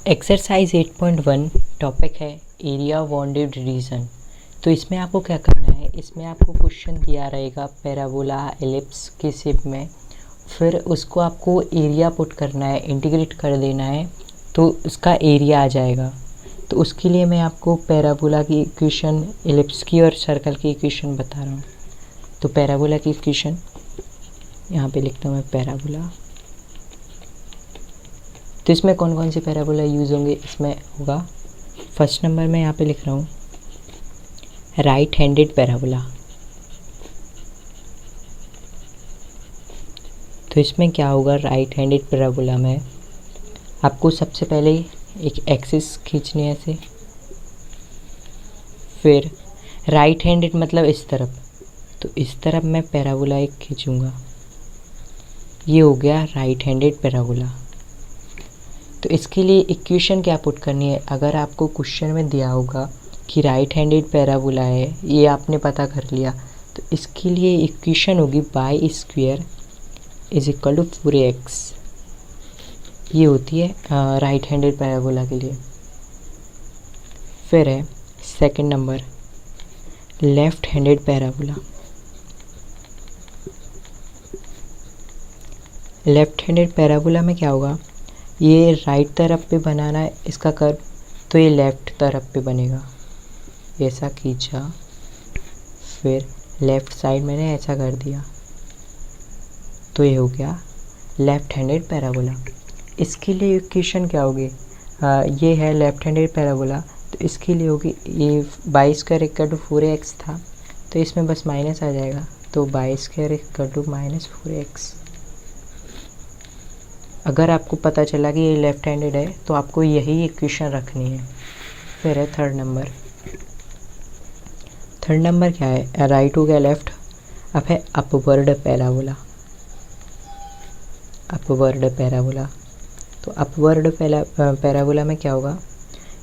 Exercise 8.1 topic है area bounded reason. तो इसमें आपको क्या करना है, इसमें आपको क्वेश्चन दिया रहेगा पैराबोला एलिप्स के शेप में, फिर उसको आपको एरिया पुट करना है, इंटीग्रेट कर देना है तो उसका एरिया आ जाएगा। तो उसके लिए मैं आपको पैराबोला की इक्वेशन, एलिप्स की और सर्कल की इक्वेशन बता रहा हूँ। तो पैराबोला की इक्वेशन यहाँ पे लिखता हूँ मैं, पैराबोला। तो इसमें कौन कौन से पैराबोला यूज़ होंगे, इसमें होगा फर्स्ट नंबर में यहाँ पे लिख रहा हूँ राइट हैंडेड पैराबोला। तो इसमें क्या होगा, राइट हैंडेड पैराबोला में आपको सबसे पहले एक एक्सिस खींचनी है ऐसे, फिर राइट हैंडेड मतलब इस तरफ, तो इस तरफ मैं पैराबोला एक खींचूंगा, ये हो गया राइट हैंडेड पैराबोला। तो इसके लिए इक्वेशन क्या पुट करनी है, अगर आपको क्वेश्चन में दिया होगा कि राइट हैंडेड पैराबोला है, ये आपने पता कर लिया, तो इसके लिए इक्वेशन होगी y square is equal to 4x। ये होती है राइट हैंडेड पैराबोला के लिए। फिर है second number left handed parabola. Left handed parabola में क्या होगा, ये राइट तरफ पे बनाना है इसका कर्व, तो ये लेफ़्ट तरफ पे बनेगा, ऐसा खींचा, फिर लेफ़्ट साइड मैंने ऐसा कर दिया, तो ये हो गया लेफ़्ट हैंडेड पैराबोला। इसके लिए इक्वेशन क्या होगी, ये है लेफ़्ट हैंडेड पैराबोला, तो इसके लिए होगी ये y square equal to 4x था, तो इसमें बस माइनस आ जाएगा, तो y square equal to -4x। अगर आपको पता चला कि ये लेफ़्ट हैंडेड है तो आपको यही इक्वेशन रखनी है। फिर है थर्ड नंबर। थर्ड नंबर क्या है, राइट हो गया लेफ़्ट, अब है अपवर्ड पैराबोला। अपवर्ड पैराबोला, तो अपवर्ड पैराबोला में क्या होगा,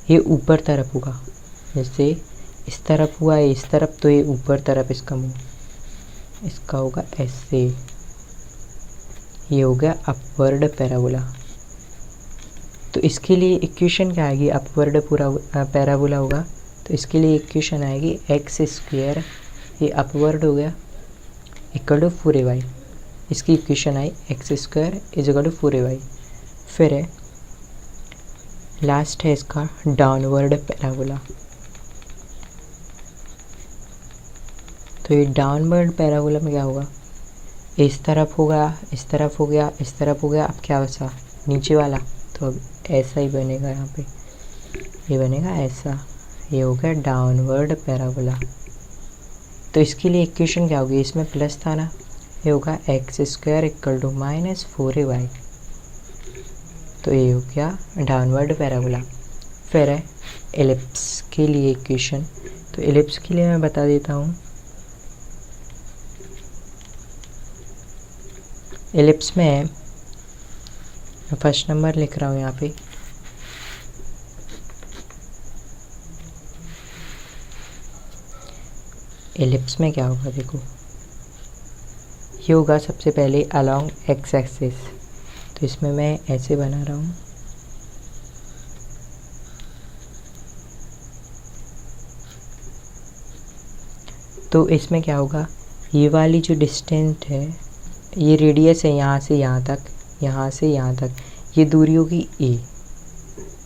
ये ऊपर तरफ होगा, जैसे इस तरफ हुआ है इस तरफ, तो ये ऊपर तरफ इसका मुँह, इसका होगा ऐसे, ये हो गया अपवर्ड पैराबोला। तो इसके लिए इक्वेशन क्या आएगी, अपवर्ड पूरा पैराबोला होगा, तो इसके लिए इक्वेशन आएगी एक्स स्क्वायर, ये अपवर्ड हो गया, इक्वल टू 4ay। इसकी इक्वेशन आई x square is equal to 4ay। फिर है लास्ट है इसका डाउनवर्ड पैराबोला। तो ये डाउनवर्ड पैराबोला में क्या होगा, इस तरफ होगा, इस तरफ हो गया, इस तरफ हो गया, अब क्या बचा नीचे वाला, तो अब ऐसा ही बनेगा, यहाँ पे ये बनेगा ऐसा, ये हो गया डाउनवर्ड पैराबोला। तो इसके लिए इक्वेशन क्या होगी, इसमें प्लस था ना, ये होगा x square equal to -4ay। तो ये हो गया डाउनवर्ड पैराबोला। फिर है एलिप्स के लिए इक्वेशन। तो एलिप्स के लिए मैं बता देता हूँ, एलिप्स में मैं फर्स्ट नंबर लिख रहा हूँ यहाँ पे, एलिप्स में क्या होगा देखो, ये होगा सबसे पहले अलोंग एक्स एक्सिस, तो इसमें मैं ऐसे बना रहा हूँ, तो इसमें क्या होगा, ये वाली जो डिस्टेंस है, ये रेडियस है यहाँ से यहाँ तक, यहाँ से यहाँ तक, ये दूरी होगी ए,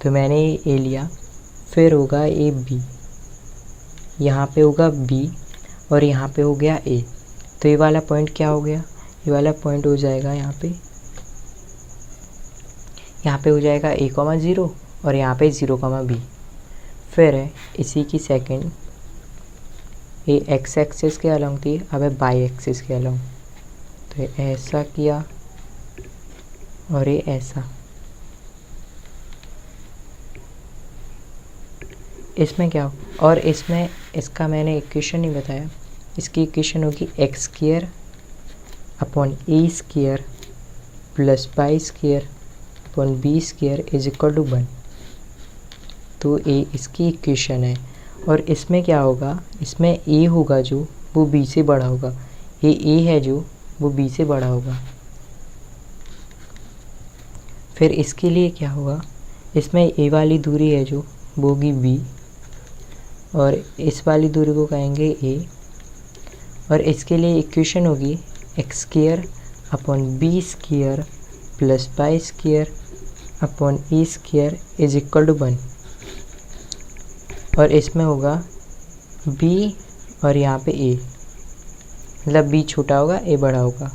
तो मैंने ए लिया। फिर होगा ए बी, यहाँ पे होगा बी, और यहाँ पे हो गया ए, तो ये वाला पॉइंट क्या हो गया, ये वाला पॉइंट हो जाएगा यहाँ पे हो जाएगा a,0 और यहाँ पे 0,b। फिर है इसी की सेकंड, ये एक्स एक्सिस के अलोंग थी, अब है बाई एक्सिस के अलोंग, तो ये ऐसा किया और ये ऐसा। इसमें क्या हो, और इसमें इसका मैंने इक्वेशन नहीं बताया, इसकी इक्वेशन होगी x square upon a square plus y square upon b square is equal to 1। तो ए इसकी इक्वेशन है, और इसमें क्या होगा, इसमें ए होगा जो वो बी से बड़ा होगा, ये ए है जो वो बी से बड़ा होगा। फिर इसके लिए क्या होगा, इसमें ए वाली दूरी है जो वो होगी बी, और इस वाली दूरी को कहेंगे ए, और इसके लिए इक्वेशन होगी x square upon b square plus Y square upon e square is equal to 1, और इसमें होगा बी और यहाँ पे ए, मतलब बी छोटा होगा ए बड़ा होगा,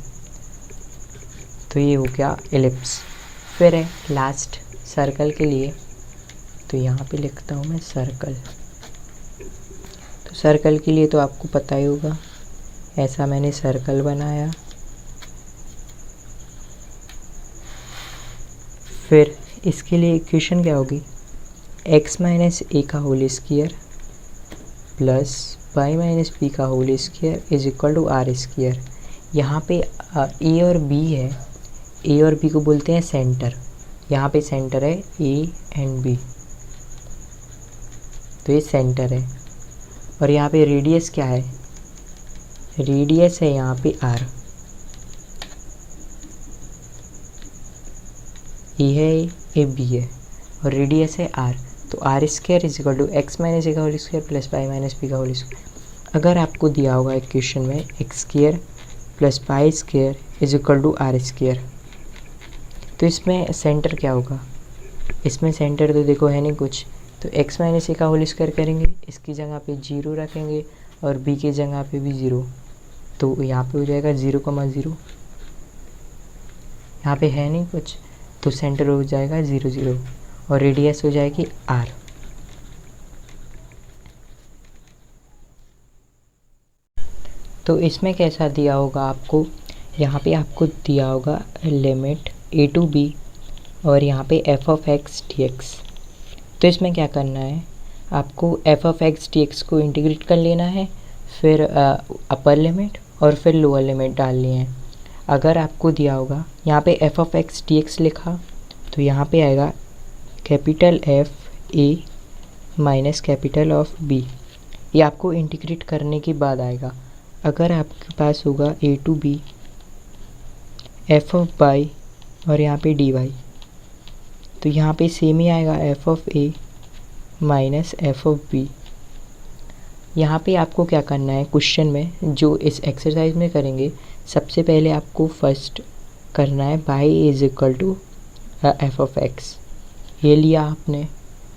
तो ये हो गया एलिप्स। फिर है लास्ट सर्कल के लिए, तो यहाँ पे लिखता हूँ मैं सर्कल। तो सर्कल के लिए तो आपको पता ही होगा, ऐसा मैंने सर्कल बनाया। फिर इसके लिए इक्वेशन क्या होगी, x माइनस ए का whole square plus Y minus B का whole square is equal to R square. यहाँ पे ए और बी है, ए और बी को बोलते हैं सेंटर, यहाँ पे सेंटर है ए एंड बी, तो ये सेंटर है। और यहाँ पे रेडियस क्या है, रेडियस है यहाँ पे आर, ए है ए बी है और रेडियस है आर, तो R square is equal to X minus A का whole square plus Y minus B का होल स्क्वायर। अगर आपको दिया होगा इक्वेशन में X square plus Y square is equal to R square, तो इसमें सेंटर क्या होगा, इसमें सेंटर तो देखो है नहीं कुछ, तो एक्स माइनस ए का होल स्क्वायर करेंगे, इसकी जगह पे 0 रखेंगे और बी की जगह पे भी 0, तो यहाँ पे हो जाएगा 0,0, यहाँ पे है नहीं कुछ, तो सेंटर हो जाएगा 0 0 और रेडियस हो जाएगी आर। तो इसमें कैसा दिया होगा आपको, यहाँ पे आपको दिया होगा लिमिट ए टू बी और यहाँ पे f of x D x. तो इसमें क्या करना है, आपको F of x D x को इंटीग्रेट कर लेना है, फिर अपर लिमिट और फिर लोअर लिमिट डालनी है। अगर आपको दिया होगा यहाँ पे f of x D x लिखा, तो यहाँ पे आएगा capital f a minus capital of b, ये आपको इंटीग्रेट करने के बाद आएगा। अगर आपके पास होगा A to B F of Y और यहाँ पे डी वाई, तो यहाँ पे सेम ही आएगा f of a minus f of b. यहाँ पे आपको क्या करना है, क्वेश्चन में जो इस एक्सरसाइज में करेंगे, सबसे पहले आपको फर्स्ट करना है y is equal to f of x, ये लिया आपने।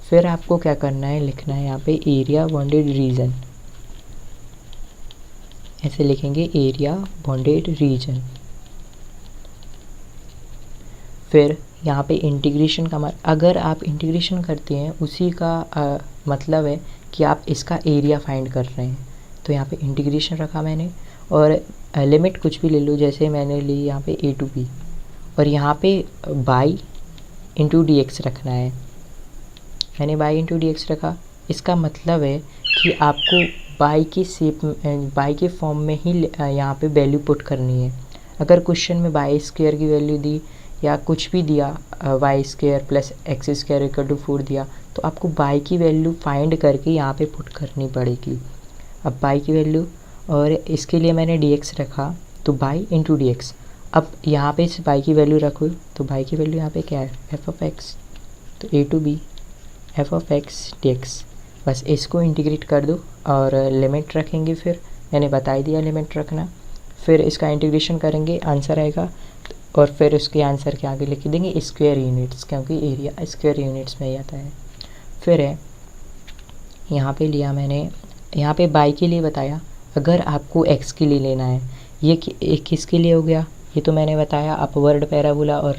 फिर आपको क्या करना है, लिखना है यहाँ पे एरिया बॉन्डेड रीजन, ऐसे लिखेंगे एरिया बॉन्डेड रीजन। फिर यहाँ पे इंटीग्रेशन का अगर आप इंटीग्रेशन करते हैं उसी का मतलब है कि आप इसका एरिया फाइंड कर रहे हैं, तो यहाँ पे इंटीग्रेशन रखा मैंने, और लिमिट कुछ भी ले लो, जैसे मैंने ली यहाँ पे ए टू बी, और यहाँ पे बाई इंटू डी एक्स रखना है, मैंने बाई इंटू डी एक्स रखा। इसका मतलब है कि आपको बाई की शेप, बाई के फॉर्म में ही यहाँ पे वैल्यू पुट करनी है। अगर क्वेश्चन में बाई स्क्वायर की वैल्यू दी या कुछ भी दिया, y square plus x square equal to 4 दिया, तो आपको बाई की वैल्यू फाइंड करके यहाँ पे पुट करनी पड़ेगी। अब बाई की वैल्यू, और इसके लिए मैंने डी एक्स रखा, तो बाई इंटू डी एक्स। अब यहाँ पे इस बाई की वैल्यू रखो, तो बाई की वैल्यू यहाँ पे क्या है, एफ ऑफ एक्स, तो A to B F of x D X. बस इसको इंटीग्रेट कर दो और लिमिट रखेंगे, फिर मैंने बता ही दिया लिमिट रखना। फिर इसका इंटीग्रेशन करेंगे, आंसर आएगा, और फिर उसके आंसर के आगे लिख देंगे स्क्वायर यूनिट्स, क्योंकि एरिया स्क्वायर यूनिट्स में ही आता है। फिर है यहाँ पे लिया मैंने, यहाँ पे बाई के लिए बताया, अगर आपको एक्स के लिए लेना है, ये किसके लिए हो गया, ये तो मैंने बताया अपवर्ड पैराबोला और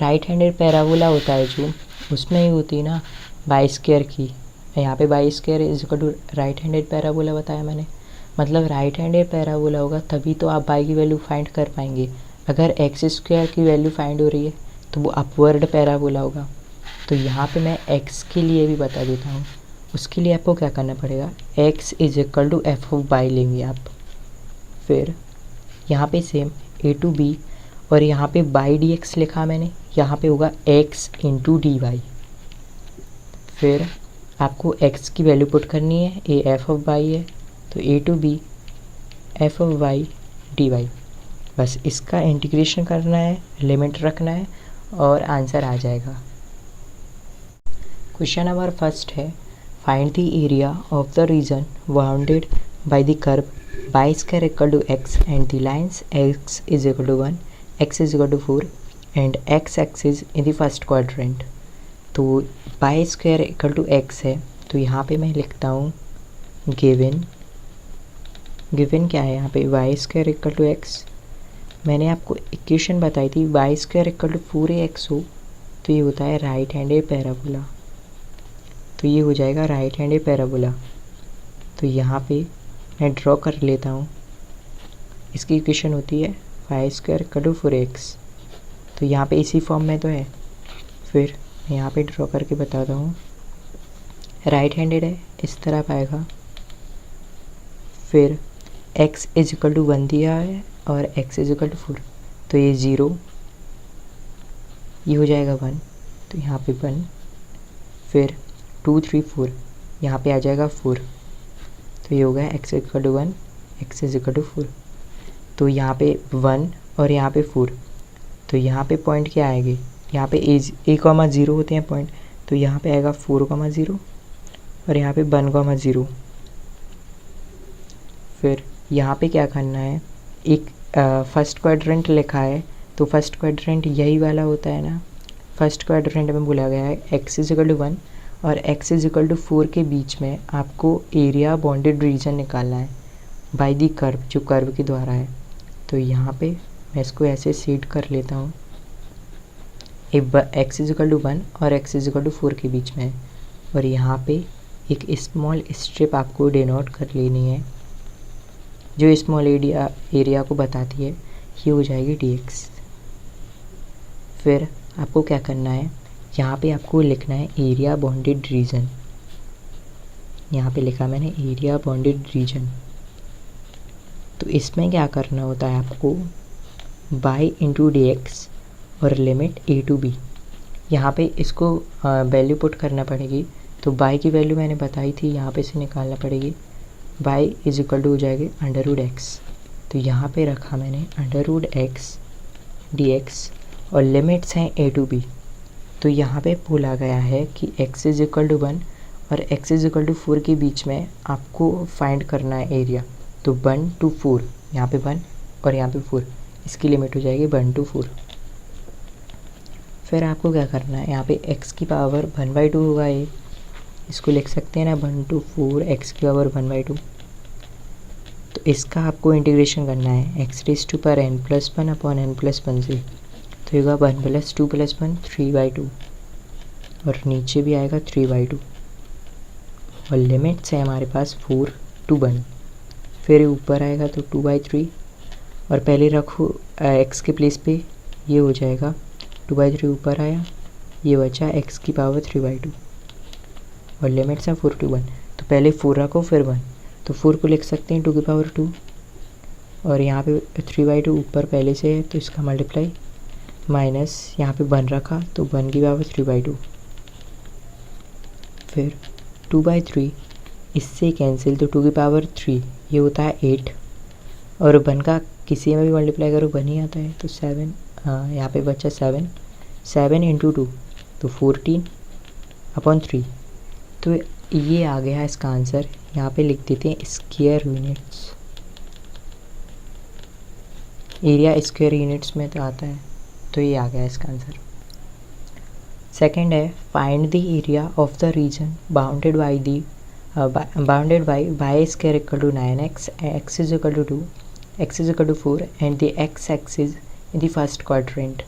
राइट हैंडेड पैराबोला होता है जो, उसमें ही होती है ना बाई स्क्वायर की। यहाँ पे y square is equal to right handed parabola बताया मैंने, मतलब राइट हैंडेड पैराबोला होगा तभी तो आप बाई की वैल्यू फाइंड कर पाएंगे। अगर एक्स स्क्वायर की वैल्यू फाइंड हो रही है तो वो अपवर्ड पैराबोला होगा। तो यहाँ पे मैं एक्स के लिए भी बता देता हूँ, उसके लिए आपको क्या करना पड़ेगा, x is equal to f of y लेंगे आप। फिर यहाँ पे सेम ए टू बी, और यहाँ पे बाई डी एक्स लिखा मैंने, यहाँ पे होगा एक्स इंटू डी वाई। फिर आपको एक्स की वैल्यू पुट करनी है, ए एफ ऑफ वाई है, तो A to B F of Y D Y. बस इसका इंटीग्रेशन करना है, लिमिट रखना है और आंसर आ जाएगा। क्वेश्चन नंबर फर्स्ट है, find the area of the region bounded by the curve y square equal to x and the lines x is equal to 1, x is equal to 4 and x axis in the first quadrant। तो y square equal to x है, तो यहाँ पे मैं लिखता हूँ given क्या है यहाँ पे y square equal to x। मैंने आपको इक्वेशन बताई थी y square equal to 4ax हो तो ये होता है राइट हैंडेड पैराबोला, तो ये हो जाएगा राइट हैंडेड पैराबोला। तो यहाँ पे मैं ड्रॉ कर लेता हूँ, इसकी इक्वेशन होती है y square equal to 4x, तो यहाँ पे इसी फॉर्म में तो है। फिर मैं यहाँ पे ड्रॉ करके बताता हूँ, राइट हैंडेड है इस तरफ आएगा, फिर x इज इक्वल टू 1 दिया है और x इज इक्वल टू 4, तो ये 0, ये हो जाएगा 1, तो यहाँ पे 1, फिर 2 3 4, यहाँ पे आ जाएगा 4, तो ये हो गया x equal to 1, x is equal to 4। तो यहाँ पे 1 और यहाँ पे 4, तो यहाँ पे पॉइंट क्या आएंगे, यहाँ पे a,0 होते हैं पॉइंट, तो यहाँ पे आएगा 4,0 और यहाँ पे 1,0। फिर यहाँ पे क्या करना है, एक फर्स्ट क्वाड्रेंट लिखा है, तो फर्स्ट क्वाड्रेंट यही वाला होता है ना। फर्स्ट क्वाड्रेंट में बोला गया है x इज इक्वल टू 1 और x इज इक्वल टू 4 के बीच में आपको एरिया बॉन्डेड रीजन निकालना है बाय दी कर्व, जो कर्व के द्वारा है। तो यहाँ पे मैं इसको ऐसे सेट कर लेता हूँ, x इज इक्वल टू 1 और x इज इक्वल टू 4 के बीच में है, और यहाँ पे एक स्मॉल स्ट्रिप आपको डिनोट कर लेनी है जो स्मॉल एरिया को बताती है, ये हो जाएगी dx। फिर आपको क्या करना है, यहाँ पे आपको लिखना है एरिया बॉन्डेड रीजन, यहाँ पे लिखा मैंने एरिया बॉन्डेड रीजन। तो इसमें क्या करना होता है आपको, y इंटू dx और लिमिट a टू b, यहाँ पे इसको वैल्यू पुट करना पड़ेगी। तो y की वैल्यू मैंने बताई थी, यहाँ पे से निकालना पड़ेगी, y इज इक्वल टू हो जाएगी √x, तो यहाँ पे रखा मैंने √x dx और लिमिट्स हैं a टू b। तो यहाँ पे बोला गया है कि x इज इक्वल टू 1 और x इज इक्वल टू 4 के बीच में आपको फाइंड करना है एरिया। तो 1 to 4, यहाँ पे 1 और यहाँ पे 4, इसकी लिमिट हो जाएगी 1 to 4। फिर आपको क्या करना है, यहाँ पे x की पावर 1/2 होगा, ये इसको लिख सकते हैं ना 1 to 4 x की पावर 1/2। तो इसका आपको इंटीग्रेशन करना है x raised to power n+1 upon n+1 से, तो ये होगा 1 + 2 + 1 3/2 और नीचे भी आएगा 3/2 और लिमिट्स है हमारे पास 4 to 1। फिर ऊपर आएगा तो 2/3 और पहले रखो x के प्लेस पे, ये हो जाएगा 2/3 ऊपर आया, ये बचा x की पावर 3/2 और लिमिट्स हैं 4 to 1। तो पहले 4 रखो फिर 1, तो 4 को लिख सकते हैं 2 की पावर 2 और यहाँ पे 3/2 ऊपर पहले से है तो इसका मल्टीप्लाई माइनस यहाँ पे 1 रखा तो 1 की पावर 3/2, फिर 2/3 इससे कैंसिल, तो 2 की पावर 3 ये होता है 8 और 1 का किसी में भी मल्टीप्लाई करो 1 ही आता है, तो 7, यहाँ पे बचा 7 इंटू 2 तो 14/3। तो ये आ गया इसका आंसर। यहाँ पे लिख देते हैं square units, area square units में तो आता है, तो ये आ गया इसका आंसर। सेकंड है, find the area of the region bounded by y square equal to 9x, x is equal to 2, x is equal to 4 and the x axis in the first quadrant.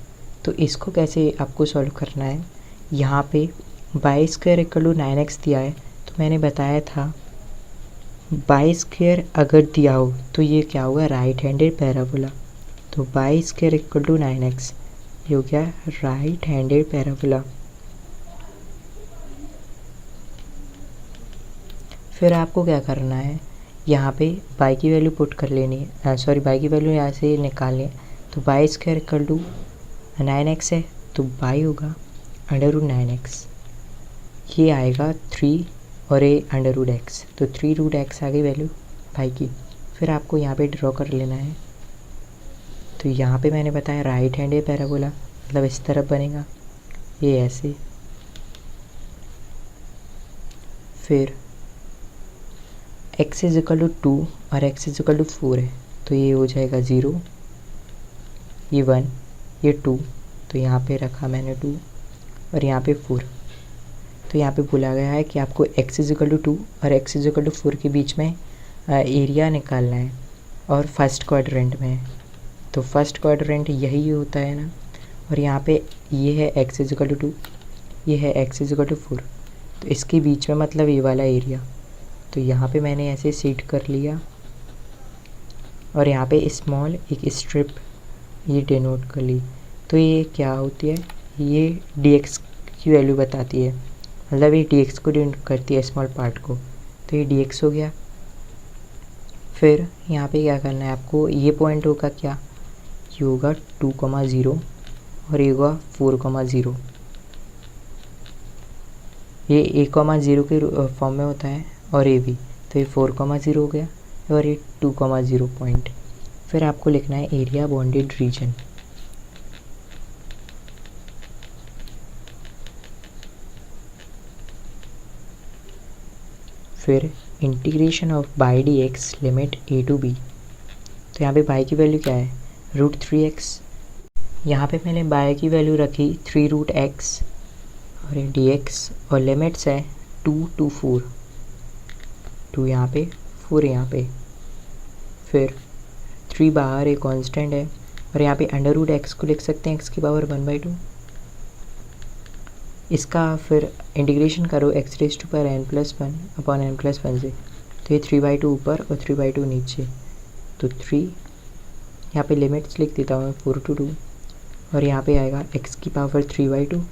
तो इसको कैसे आपको solve करना है, यहाँ पे y square equal to 9x दिया है, तो मैंने बताया था y स्क्वायर अगर दिया हो तो ये क्या होगा, राइट हैंडेड पैराबोला। तो y square equal to 9x, ये हो गया राइट हैंडेड पैराबोला। फिर आपको क्या करना है, यहाँ पे y की वैल्यू पुट कर लेनी है, y की वैल्यू यहाँ से निकालनी है। तो y square equal to 9x है, तो y होगा √9x, ये आएगा 3 और ये √x, तो 3√x आ गई वैल्यू y की। फिर आपको यहाँ पे ड्रॉ कर लेना है, तो यहाँ पे मैंने बताया राइट हैंडेड पैराबोला, मतलब इस तरफ बनेगा, ये ऐसे फिर x इज इक्वल टू 2 और x इज इक्वल टू 4 है, तो ये हो जाएगा 0, ये 1, ये 2, तो यहाँ पे रखा मैंने 2 और यहाँ पे 4। तो यहाँ पे बोला गया है कि आपको x इज इक्वल टू 2 और x इज इक्वल टू 4 के बीच में एरिया निकालना है और फर्स्ट क्वाड्रेंट में है। तो फर्स्ट क्वाड्रेंट यही होता है ना, और यहाँ पे ये है x इज इक्वल टू 2, ये है x इज इक्वल टू 4, तो इसके बीच में मतलब ये वाला एरिया। तो यहाँ पे मैंने ऐसे सेट कर लिया और यहाँ पे स्मॉल एक स्ट्रिप ये डिनोट कर ली। तो ये क्या होती है, ये dx की वैल्यू बताती है, मतलब ये dx को डिनोट करती है स्मॉल पार्ट को। तो ये dx हो गया। फिर यहाँ पे क्या करना है आपको, ये पॉइंट होगा क्या, ये होगा 2,0 और ये होगा 4,0। ये a,0 के फॉर्म में होता है और ये भी, तो ये 4,0 हो गया और ये 2,0 पॉइंट। फिर आपको लिखना है एरिया बॉन्डेड रीजन। फिर integration of y d x limit a to b। तो यहाँ पे बाई की वैल्यू क्या है, √3x। यहाँ पे मैंने बाई की वैल्यू रखी 3√x और ये dx और लिमिट्स है 2 to 4, 2 यहाँ पे 4 यहाँ पे। फिर 3 बाहर एक कांस्टेंट है और यहाँ पे √x को लिख सकते हैं x की पावर 1/2। इसका फिर इंटीग्रेशन करो x⁻n+1 अपॉन n+1 से, तो ये 3/2 ऊपर और 3/2 नीचे। तो 3 यहाँ पे लिमिट्स लिख देता हूँ मैं 4 to 2 और यहाँ पे आएगा x की पावर 3/2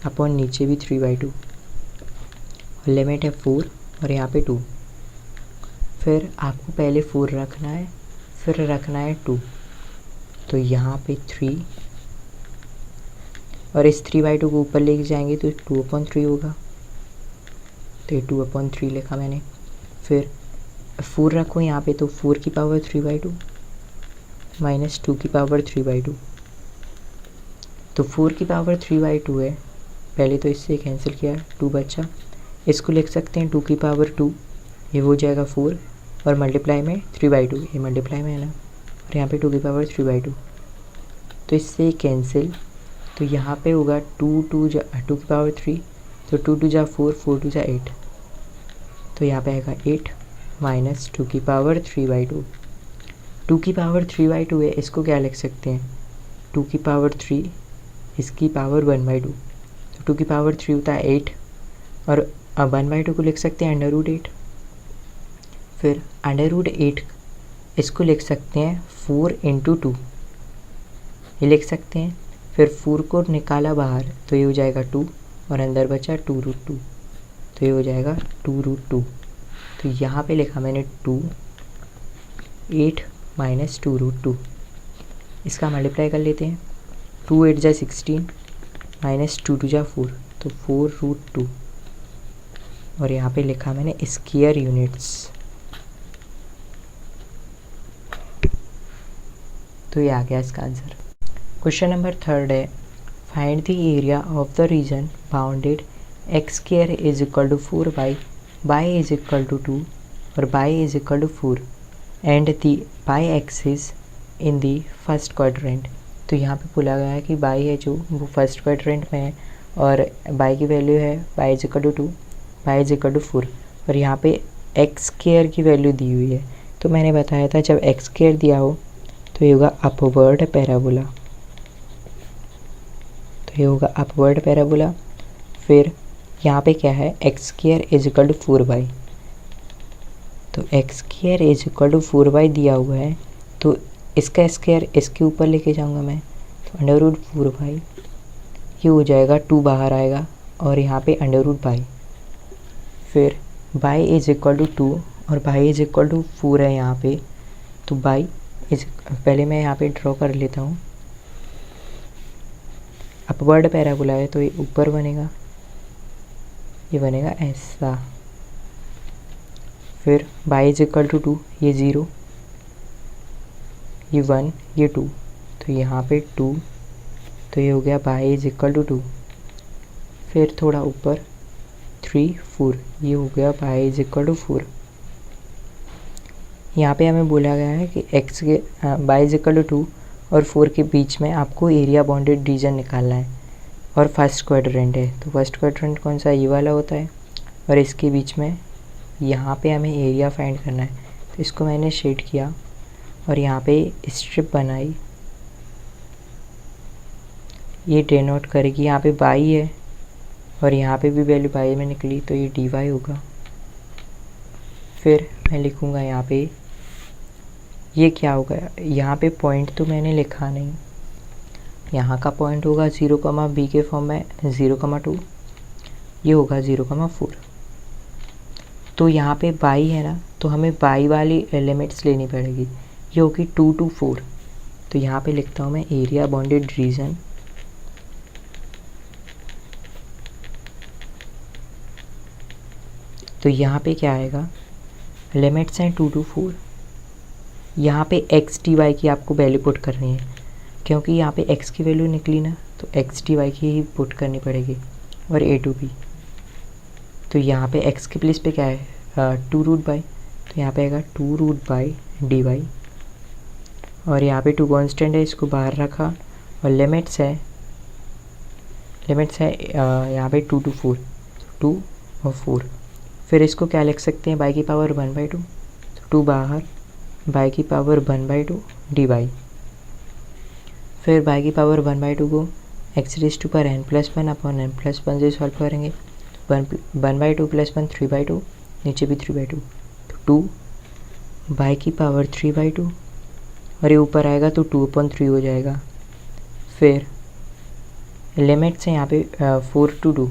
अपॉन नीचे भी 3/2 और लिमिट है 4 और यहाँ पे 2। फिर आपको पहले 4 रखना है, फिर रखना है 2, तो यहाँ पे 3 और इस 3/2 को ऊपर लेके जाएंगे तो 2/3 होगा, तो ये 2/3 लिखा मैंने। फिर 4 रखो यहाँ पे, तो 4 की पावर 3/2 माइनस 2 की पावर 3/2, तो 4 की पावर 3/2 है, पहले तो इससे कैंसिल किया 2 बचा। इसको लिख सकते हैं 2 की पावर 2, ये हो जाएगा 4 और मल्टीप्लाई में 3/2, ये मल्टीप्लाई में है ना, और यहाँ पे 2 की पावर 3/2, तो इससे कैंसिल। तो यहाँ पे होगा 2 की पावर 3, तो 2 2 जा 4, 4 2 जा 8, तो यहाँ पे आएगा 8 माइनस 2 की पावर 3/2। 2 की पावर 3/2 है, इसको क्या लिख सकते हैं 2 की पावर 3, इसकी पावर 1/2, तो 2 की पावर 3 होता है 8 और 1/2 को लिख सकते हैं √8। फिर √8 इसको लिख सकते हैं 4 × 2, ये लिख सकते हैं। फिर 4 को निकाला बाहर तो ये हो जाएगा 2 और अंदर बचा 2√2, तो ये हो जाएगा 2√2। तो यहाँ पे लिखा मैंने 2, 8 माइनस 2√2। इसका मल्टीप्लाई कर लेते हैं, 2 8 जा 16 माइनस 2 2 जा 4, तो 4√2 और यहाँ पे लिखा मैंने स्क्वायर यूनिट्स। तो ये आ गया इसका आंसर। क्वेश्चन नंबर 3 है, find the area of the region bounded x² is equal to 4y, y is equal to 2 और y is equal to 4 and the y axis in the first quadrant. तो यहाँ पे बोला गया है कि y है जो वो फर्स्ट क्वाड्रेंट में है और y की वैल्यू है y is equal to 2, y is equal to 4 और यहाँ पे x² की वैल्यू दी हुई है। तो मैंने बताया था जब x² दिया हो तो ये होगा अपवर्ड पैराबोला, तो ये होगा अपवर्ड पैराबोला। फिर यहाँ पे क्या है x² is equal to 4y, तो x² is equal to 4y दिया हुआ है, तो इसका स्क्वायर इसके ऊपर लेके जाऊँगा मैं, तो √4y ये हो जाएगा 2 बाहर आएगा और यहाँ पे √y। फिर y इज इक्वल टू 2 और y इज इक्वल टू 4 है यहाँ पे, तो y इज पहले मैं यहाँ पे ड्रॉ कर लेता हूँ। अपवर्ड पैराबोला है तो ये ऊपर बनेगा, ये बनेगा ऐसा। फिर y इज इक्वल टू 2, ये 0, ये 1, ये 2, तो यहाँ पे 2, तो ये हो गया y इज इक्वल टू 2। फिर थोड़ा ऊपर 3 4, ये हो गया y इज इक्वल टू 4। यहाँ पे हमें बोला गया है कि x के y इज इक्वल टू 2 और 4 के बीच में आपको एरिया बाउंडेड रीजन निकालना है और फर्स्ट क्वाड्रेंट है, तो फर्स्ट क्वाड्रेंट कौन सा, ये वाला होता है। और इसके बीच में यहाँ पे हमें एरिया फाइंड करना है, तो इसको मैंने शेड किया और यहाँ पे स्ट्रिप बनाई, ये डिनोट करेगी। यहाँ पे y है और यहाँ पे भी वैल्यू y में निकली, तो ये dy होगा। फिर मैं लिखूँगा यहाँ पे, ये क्या होगा, यहाँ पे पॉइंट तो मैंने लिखा नहीं, यहाँ का पॉइंट होगा 0, b के फॉर्म में 0, 2, ये होगा 0, 4। तो यहाँ पे y है ना, तो हमें y वाली लिमिट्स लेनी पड़ेगी, ये होगी 2 to 4। तो यहाँ पे लिखता हूँ मैं एरिया बाउंडेड रीजन, तो यहाँ पे क्या आएगा, लिमिट्स हैं 2 to 4। यहाँ पे एक्स डी वाई की आपको वैल्यू पुट करनी है, क्योंकि यहाँ पे x की वैल्यू निकली ना, तो एक्स डी वाई की ही पुट करनी पड़ेगी और a to b। तो यहाँ पे x के प्लेस पे क्या है, 2√by, तो यहाँ पे आएगा 2√by dy। और यहाँ पे 2 कांस्टेंट है, इसको बाहर रखा और लिमिट्स है यहाँ पे 2 to 4, 2 और 4। फिर इसको क्या लिख सकते हैं, y की पावर 1/2, तो 2 बाहर, y की पावर 1/2 dy। फिर y की पावर 1/2 को x⁻² पर n+1 अपॉन n+1 से सॉल्व करेंगे, 1/2 + 1 3/2, नीचे भी 3/2, तो 2 y की पावर 3/2 और ये ऊपर आएगा तो 2/3 हो जाएगा। फिर लिमिट्स हैं यहाँ पे 4 to 2,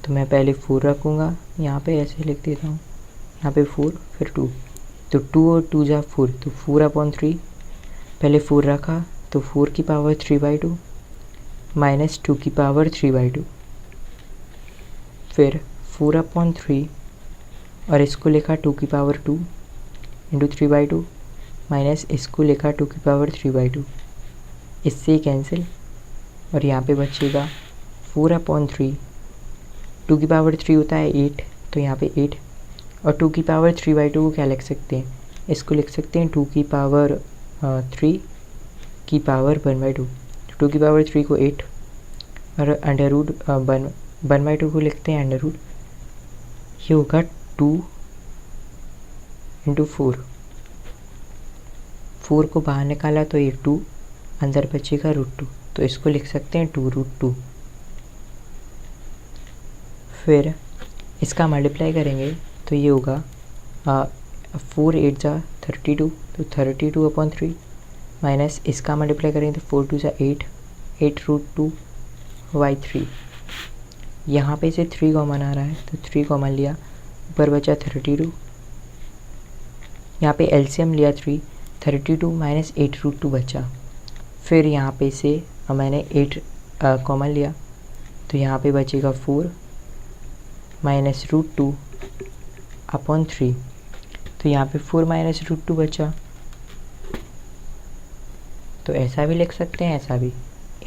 तो मैं पहले 4 रखूँगा, यहाँ पे ऐसे लिख देता हूँ, यहाँ पे 4 फिर 2, तो 2 और 2 जा 4, तो 4/3, पहले 4 रखा तो 4 की पावर 3/2 माइनस 2 की पावर 3/2, फिर 4/3 और इसको लिखा 2 की पावर 2 इंटू 3/2 माइनस इसको लिखा 2 की पावर 3/2, इससे कैंसिल और यहाँ पे बचेगा 4/3, 2 की पावर 3 होता है 8, तो यहाँ पे 8 और 2 की पावर 3/2 को क्या लिख सकते हैं, इसको लिख सकते हैं 2 की पावर 3 की पावर 1/2, 2 की पावर 3 को 8 और अंडर रूट 1/2 को लिखते हैं अंडर रूट, ये होगा 2 इंटू 4 को बाहर निकाला तो ये 2, अंदर बचेगा √2, तो इसको लिख सकते हैं 2√2। फिर इसका मल्टीप्लाई करेंगे तो ये होगा 4 8 जा 32, तो 32/3 माइनस इसका मल्टीप्लाई करेंगे तो 4 2 जा 8, 8√2/3। यहाँ पे से 3 कॉमन आ रहा है तो 3 कॉमन लिया, ऊपर बचा 32, यहाँ पे एलसीएम लिया 32 माइनस 8√2 बचा। फिर यहाँ पे से मैंने 8 कॉमन लिया, तो यहाँ पे बचेगा 4 माइनस √2/3, तो यहाँ पे 4 माइनस √2 बचा। तो ऐसा भी लिख सकते हैं, ऐसा भी,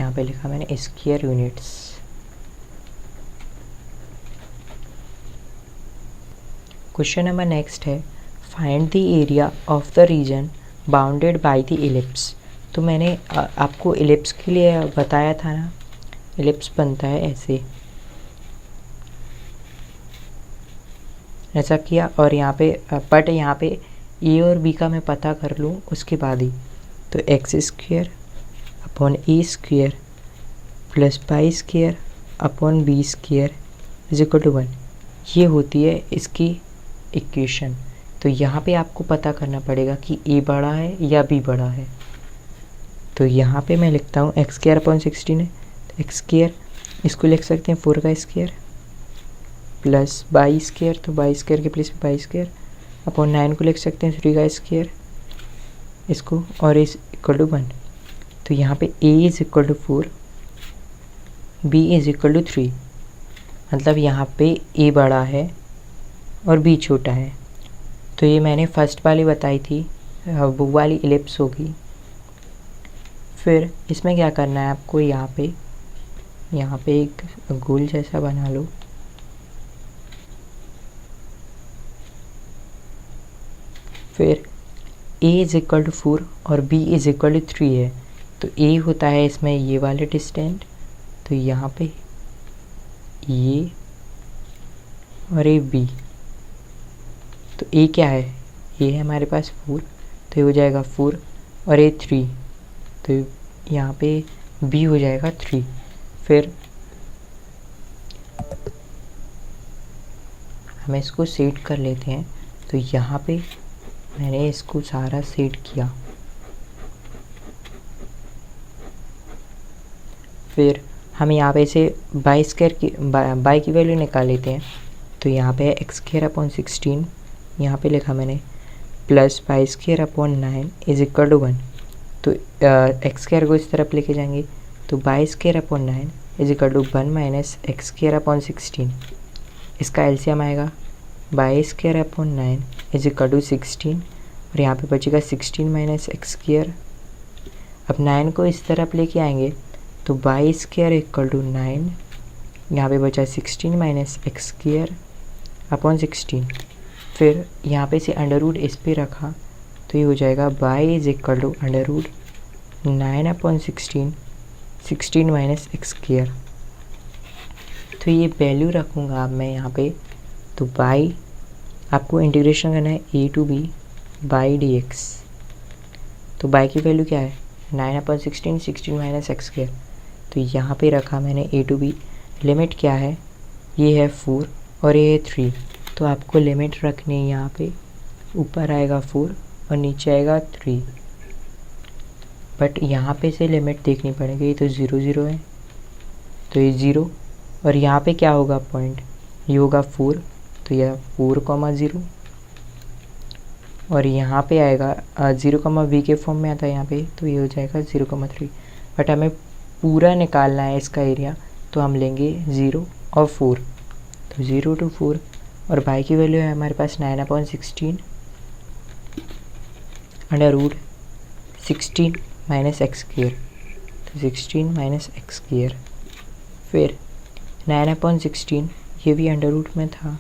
यहाँ पे लिखा मैंने square units. Question number next है, find the area of the region bounded by the ellipse. तो मैंने आपको इलिप्स के लिए बताया था ना, इलिप्स बनता है ऐसे, ऐसा किया और यहाँ पे बट यहाँ पे ए और बी का मैं पता कर लूँ उसके बाद ही, तो x² upon a² plus y² upon b² is equal to 1, ये होती है इसकी इक्वेशन। तो यहाँ पे आपको पता करना पड़ेगा कि a बड़ा है या b बड़ा है। तो यहाँ पे मैं लिखता हूँ x² अपॉन 16 है, तो x², इसको लिख सकते हैं 4 का स्क्वायर प्लस y², तो y² के प्लेस पे y² अपॉन 9 को लिख सकते हैं 3 का स्क्वायर, इसको और इस इक्वल टू 1। तो यहाँ पे a is equal to 4, b is equal to 3, मतलब यहाँ पे a बड़ा है और b छोटा है। तो ये मैंने फर्स्ट वाली बताई थी, वो वाली इलिप्स होगी। फिर इसमें क्या करना है आपको, यहाँ पे एक गोल जैसा बना लो, फिर a इज़ इक्वल टू 4 और b इज़ इक्वल टू 3 है, तो a होता है इसमें ये वाले डिस्टेंट, तो यहाँ पे ये और ये b, तो a क्या है, ये है हमारे पास 4, तो ये हो जाएगा 4 और ये 3, तो यहाँ पे b हो जाएगा 3। फिर हम इसको सेट कर लेते हैं, तो यहाँ पे मैंने इसको सारा सेट किया। फिर हम यहाँ पे से बाई की वैल्यू निकाल लेते हैं, तो यहाँ पे है x² यहाँ पे लिखा मैंने plus y² 9 is equal to 1, तो x² को इस तरफ लेके जाएंगे, तो y² 9 is equal to 1 minus x²/16, इसका एलसीएम आएगा y² 9 इज इक्वल टू 16 और यहाँ पे बचेगा 16 माइनस x²। अब 9 को इस तरफ लेके आएंगे तो y² इक्वल टू 9, यहाँ पे बचा 16 माइनस x²/16। फिर यहाँ पे से अंडर रूट इस पे रखा, तो ये हो जाएगा y is equal to under root 9/16 16 minus x²। तो ये वैल्यू रखूँगा अब मैं यहाँ पे, तो y आपको इंटीग्रेशन करना है a to b y dx, तो y की वैल्यू क्या है 9/16 16 माइनस x², तो यहाँ पे रखा मैंने a टू b, लिमिट क्या है, ये है 4 और ये है 3, तो आपको लिमिट रखनी है यहाँ पे, ऊपर आएगा 4 और नीचे आएगा 3, बट यहाँ पे से लिमिट देखनी पड़ेगी, ये तो 0 0 है, तो ये 0 और यहाँ पे क्या होगा पॉइंट, ये होगा 4, तो यह 4,0 और यहाँ पे आएगा 0,v के फॉर्म में आता है यहाँ पे, तो ये हो जाएगा 0,3, बट हमें पूरा निकालना है इसका एरिया, तो हम लेंगे 0 और 4, तो 0 to 4 और y की वैल्यू है हमारे पास 9/16 अंडर रूट 16 माइनस x², तो 16 माइनस x²। फिर 9/16 ये भी अंडर रूट में था,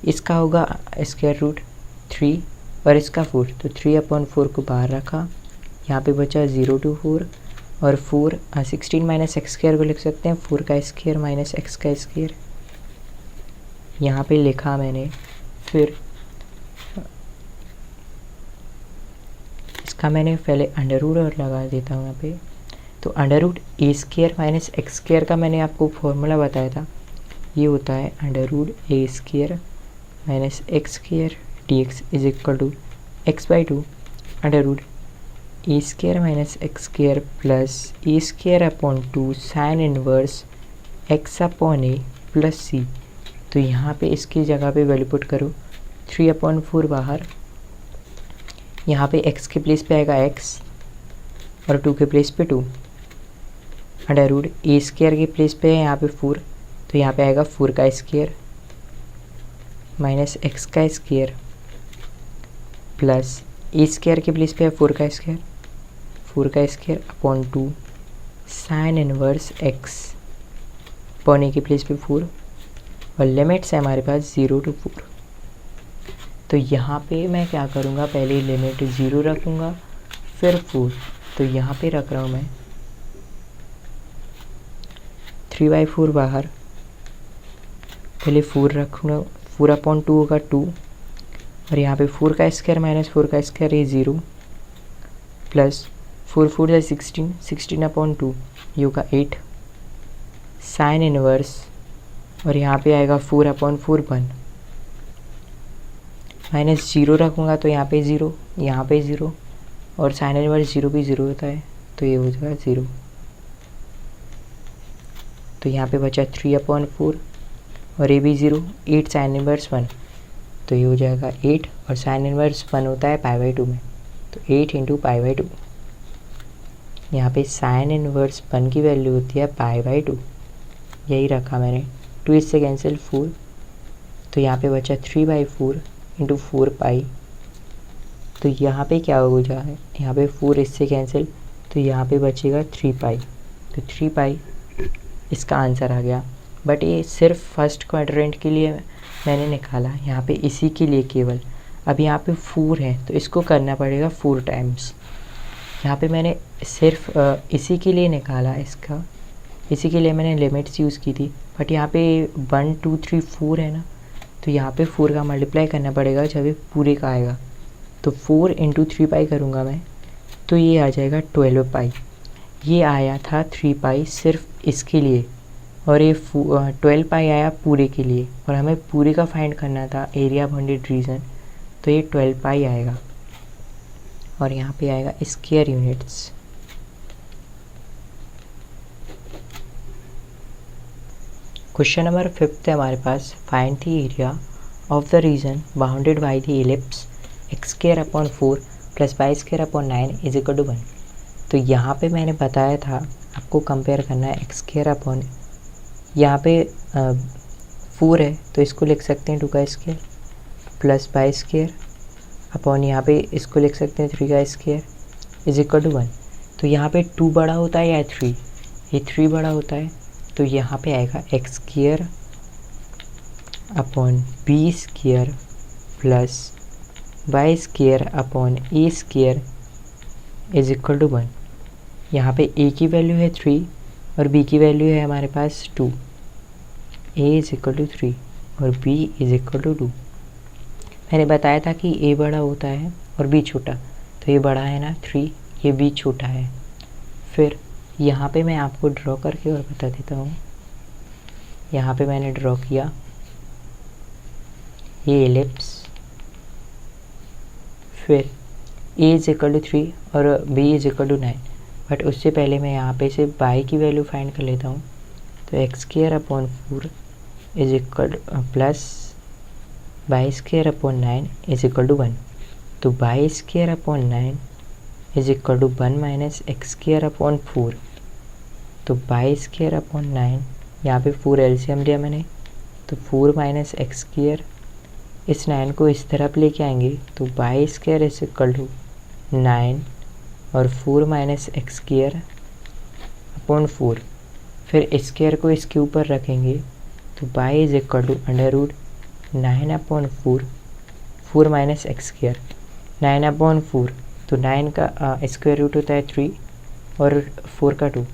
इसका होगा स्क्वायर रूट 3 और इसका 4, तो 3/4 को बाहर रखा, यहाँ पे बचा 0 to 4 और 16 माइनस x² को लिख सकते हैं 4 का स्क्वायर माइनस x का स्क्वायर, यहाँ पे लिखा मैंने। फिर इसका मैंने पहले अंडर रूट और लगा देता हूँ यहाँ पे, तो under root a² minus x² का मैंने आपको फॉर्मूला बताया था, ये होता है under root a² minus x² dx is equal to x/2 under root a² minus x² plus a²/2 sine inverse x/a plus c, तो यहाँ पे इसकी जगह पे वैल्यू पुट करो 3/4 बाहर, यहाँ पे x के प्लेस पे आएगा x और 2 के प्लेस पे 2, अंडर रूट a² के प्लेस पे है यहाँ पे 4, तो यहाँ पे आएगा 4 का स्क्वायर माइनस x का स्क्वायर प्लस a² के प्लेस पे है 4 का square upon 2 sine inverse x upon a के प्लेस पे 4 और लिमिट्स है हमारे पास 0 to 4। तो यहाँ पे मैं क्या करूँगा, पहले लिमिट 0 रखूँगा फिर 4, तो यहाँ पे रख रहा हूँ मैं 3/4 बाहर, पहले 4 रखूँगा, 4/2 होगा 2 और यहाँ पे 4 का स्क्वायर माइनस 4 का स्क्वायर ये 0 प्लस 4 4 है 16 16/2 ये होगा 8 साइन इनवर्स और यहाँ पे आएगा 4/4 1 माइनस 0 रखूँगा, तो यहाँ पे 0 यहाँ पे 0 और साइन इनवर्स 0 भी 0 होता है, तो ये हो जाएगा 0, तो यहाँ पे बचा 3/4 और ये भी 0 8 साइन इनवर्स 1, तो ये हो जाएगा 8 और साइन इनवर्स 1 होता है π/2 में, तो 8 × π/2, यहाँ पे साइन इनवर्स 1 की वैल्यू होती है π/2, यही रखा मैंने, 2 इससे कैंसिल 4, तो यहाँ पे बचा 3/4 × 4π, तो यहाँ पे क्या हो जाए, यहाँ पे 4 इससे कैंसिल, तो यहाँ पे बचेगा 3π, तो 3π इसका आंसर आ गया। बट ये सिर्फ फर्स्ट क्वाड्रेंट के लिए मैंने निकाला यहाँ पे इसी के लिए केवल। अब यहाँ पे 4 है तो इसको करना पड़ेगा 4 टाइम्स। यहाँ पे मैंने सिर्फ इसी के लिए निकाला इसका, इसी के लिए मैंने लिमिट्स यूज़ की थी। बट यहाँ पे 1 2 3 4 है ना, तो यहाँ पे 4 का मल्टीप्लाई करना पड़ेगा जब ये पूरे का आएगा। तो 4 इंटू 3 पाई करूँगा मैं, तो ये आ जाएगा 12 पाई। ये आया था 3 पाई सिर्फ इसके लिए, और ये 12 पाई आया पूरे के लिए, और हमें पूरे का फाइंड करना था एरिया बाउंडेड रीजन, तो ये 12 पाई आएगा। और यहाँ पे आएगा स्क्वायर यूनिट्स। क्वेश्चन नंबर 5 है हमारे पास, find the area of the region bounded by the ellipse x square upon 4 plus y square upon 9 is equal to 1। तो यहाँ पे मैंने बताया था आपको कंपेयर करना है x स्क्वायर अपॉन, यहाँ पे 4 है तो इसको लिख सकते हैं 2 का square plus y square upon, यहाँ पे इसको लिख सकते हैं 3 का स्क्वायर इज इक्वल टू 1। तो यहाँ पे 2 बड़ा होता है या 3, ये 3 बड़ा होता है, तो यहाँ पे आएगा x square upon b square plus y square upon a square is equal to 1। यहाँ पे a की वैल्यू है 3 और b की वैल्यू है हमारे पास 2। a इज इक्वल टू 3 और b इज इक्वल टू 2। मैंने बताया था कि a बड़ा होता है और b छोटा, तो ये बड़ा है ना 3, ये b छोटा है। फिर यहाँ पे मैं आपको ड्रॉ करके और बता देता हूँ। यहाँ पे मैंने ड्रॉ किया ये एलिप्स, फिर a इज इक्वल टू 3 और b is equal to 9। But उससे पहले मैं यहाँ पे से y की वैल्यू फाइंड कर लेता हूँ। तो x square upon 4 is equal plus y square upon 9 is equal to 1। तो y square upon 9 is equal to 1 minus x square upon 4। तो y स्क्वायर अपॉन 9, यहाँ पे 4 एलसीएम लिया मैंने, तो 4 माइनस एक्स स्क्वायर, इस 9 को इस तरफ लेके आएंगे तो y square is equal to 9 और 4 माइनस एक्स स्क्वायर अपॉन 4। फिर स्क्वायर को इसके ऊपर रखेंगे तो y is equal to under root 9 upon 4, 4 minus x square 9 upon 4। तो 9 का स्क्वायर रूट होता है 3 और 4 का 2,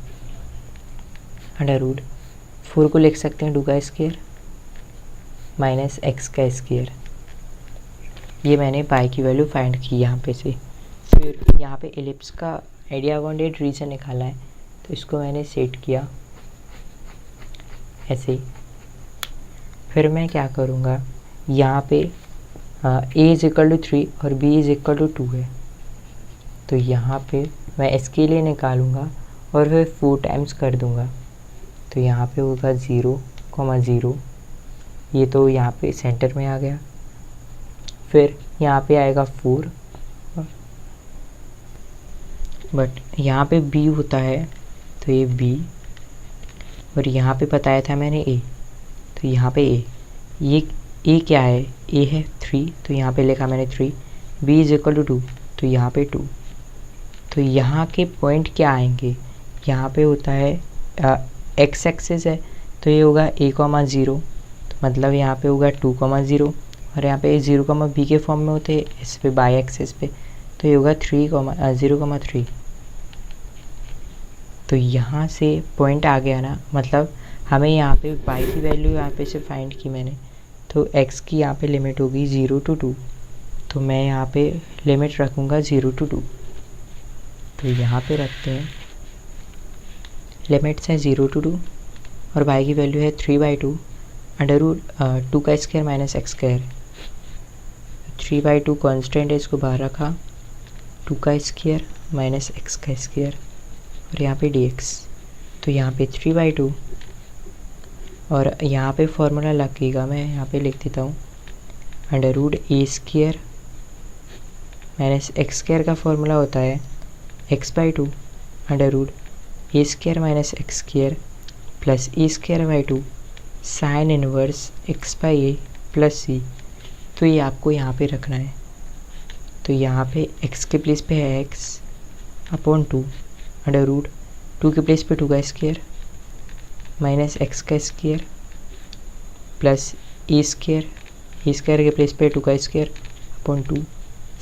अंडर रूट 4 को लिख सकते हैं 2 का स्क्वायर माइनस एक्स का स्क्वायर। ये मैंने पाई की वैल्यू फाइंड की यहाँ पे से। फिर यहाँ पे एलिप्स का एरिया बाउंडेड रीजन निकाला है, तो इसको मैंने सेट किया ऐसे। फिर मैं क्या करूँगा, यहाँ पे a इज इक्वल टू 3 और b इज इक्वल टू 2 है, तो यहाँ पे मैं इसके लिए निकालूँगा और फिर 4 टाइम्स कर दूँगा। तो यहाँ पे होगा 0,0, ये तो यहाँ पे सेंटर में आ गया। फिर यहाँ पे आएगा 4, बट यहाँ पे b होता है तो ये b, और यहाँ पे बताया था मैंने a, तो यहाँ पे a, ये a क्या है, a है 3, तो यहाँ पे लिखा मैंने 3। b इज इक्वल टू 2, तो यहाँ पे 2। तो यहाँ के पॉइंट क्या आएंगे, यहाँ पे होता है x एक्सिस है, तो ये होगा a,0, तो मतलब यहाँ पे होगा 2,0, और यहाँ पे 0,b के फॉर्म में होते हैं इस पे बाई एक्सिस पे, तो ये होगा 0,3। तो यहाँ से पॉइंट आ गया ना, मतलब हमें यहाँ पे y की वैल्यू यहाँ पे से फाइंड की मैंने, तो x की यहाँ पे लिमिट होगी 0 to 2, तो मैं यहाँ पे लिमिट रखूँगा 0 to 2। तो यहाँ पे रखते हैं, लिमिट्स है 0 to 2 और y की वैल्यू है 3/2 अंडर रूट 2 का square minus x square. 3/2 constant है, इसको बाहर रखा, 2 का स्क्वायर माइनस एक्स का स्क्वायर और यहाँ पे dx। तो यहाँ पे 3/2 और यहाँ पे फॉर्मूला लगेगा, मैं यहाँ पे लिख देता हूँ, under root a square minus x square का फॉर्मूला होता है x/2 under root a square minus x square plus a square by 2 sine inverse x/a plus c। तो ये आपको यहाँ पे रखना है, तो यहाँ पे x के प्लेस पे है x अपॉन 2 अंडर रूट 2 के प्लेस पे 2 का स्क्वायर माइनस एक्स का स्क्वायर प्लस ए स्क्वायर के प्लेस पे 2 का square upon 2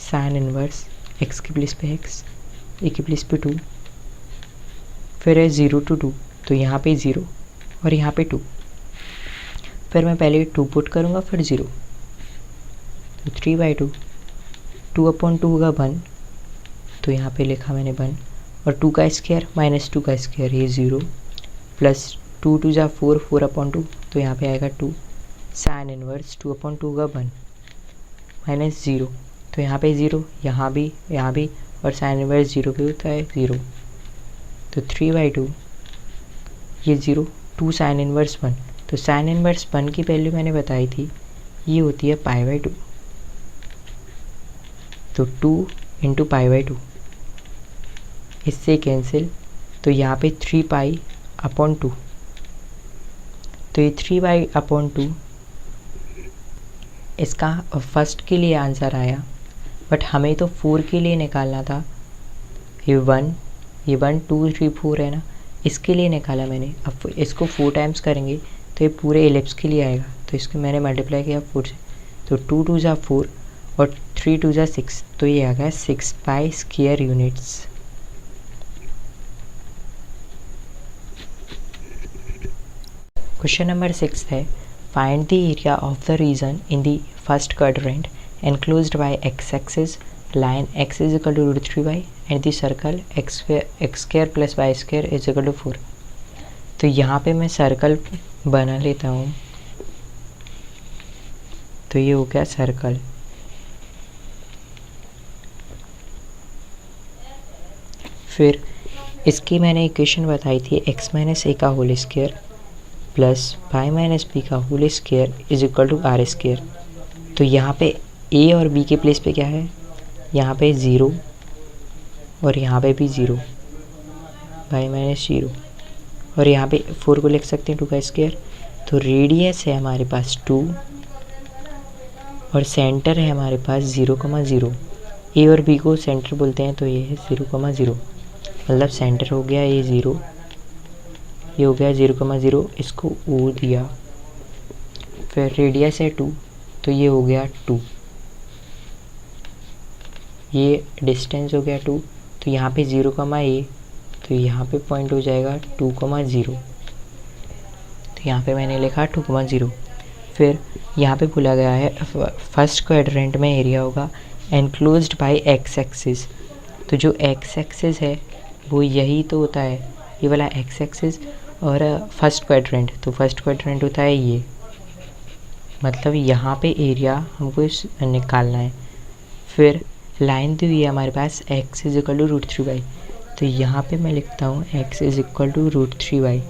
sine inverse x के प्लेस पे एक्स, ए के प्लेस पे 2, फिर है 0 to 2, तो यहाँ पे 0 और यहाँ पे 2, फिर मैं पहले 2 पुट करूँगा फिर 0, तो 3/2, 2/2 होगा 1, तो यहाँ पे लिखा मैंने 1, और 2 का स्क्वायर माइनस 2 का स्क्वायर ये 0, प्लस 2 2 जा 4, 4/2, तो यहाँ पे आएगा 2, साइन इनवर्स 2/2 होगा 1, माइनस 0, तो यहाँ पे 0, यहाँ भी, और साइन इनवर्स 0 भी होता है 0, तो 3/2 ये 0, 2 साइन इनवर्स 1, तो साइन इनवर्स 1 की वैल्यू मैंने बताई थी, ये होती है π/2, तो 2 इंटू π/2, इससे कैंसिल, तो यहाँ पे 3π/2, तो ये 3π/2 इसका फर्स्ट के लिए आंसर आया, बट हमें तो 4 के लिए निकालना था, ये 1 2 3 4 है ना, इसके लिए निकाला मैंने। अब इसको 4 टाइम्स करेंगे तो ये पूरे एलिप्स के लिए आएगा, तो इसको मैंने मल्टीप्लाई किया 4 से, तो 2 2 जा 4 और 3 2 जा 6, तो ये आ गया 6π स्क्वायर यूनिट्स। क्वेश्चन नंबर 6 है, find the area of the region in the first quadrant enclosed by x-axis line x is equal to √3y and the circle x square plus y square is equal to 4। तो यहाँ पे मैं circle बना लेता हूँ, तो ये हो गया सर्कल। फिर इसकी मैंने इक्वेशन बताई थी x माइनस ए का whole square plus y minus B का whole square is equal to R square. तो यहाँ पे ए और बी के प्लेस पे क्या है, यहाँ पे 0 और यहाँ पे भी 0, y माइनस 0, और यहाँ पे 4 को लिख सकते हैं 2 का स्क्वायर। तो रेडियस है हमारे पास 2 और सेंटर है हमारे पास 0,0। ए और बी को सेंटर बोलते हैं, तो ये है 0,0, मतलब सेंटर हो गया ये 0, ये हो गया 0,0, इसको ओ दिया। फिर रेडियस है 2, तो ये हो गया 2, ये डिस्टेंस हो गया 2, तो यहाँ पे 0,a, तो यहाँ पे पॉइंट हो जाएगा 2,0, तो यहाँ पे मैंने लिखा 2,0। फिर यहाँ पे बोला गया है फर्स्ट क्वाड्रेंट में एरिया होगा एनक्लोज्ड बाय एक्स एक्सिस। तो जो एक्स एक्सिस है वो यही तो होता है, ये वाला एक्स एक्सिस, और फर्स्ट क्वाड्रेंट, तो फर्स्ट क्वाड्रेंट होता है ये, मतलब यहाँ पे एरिया हमको निकालना है। फिर लाइन दी हुई है हमारे पास x is equal to √3y, तो यहाँ पे मैं लिखता हूँ x is equal to √3y।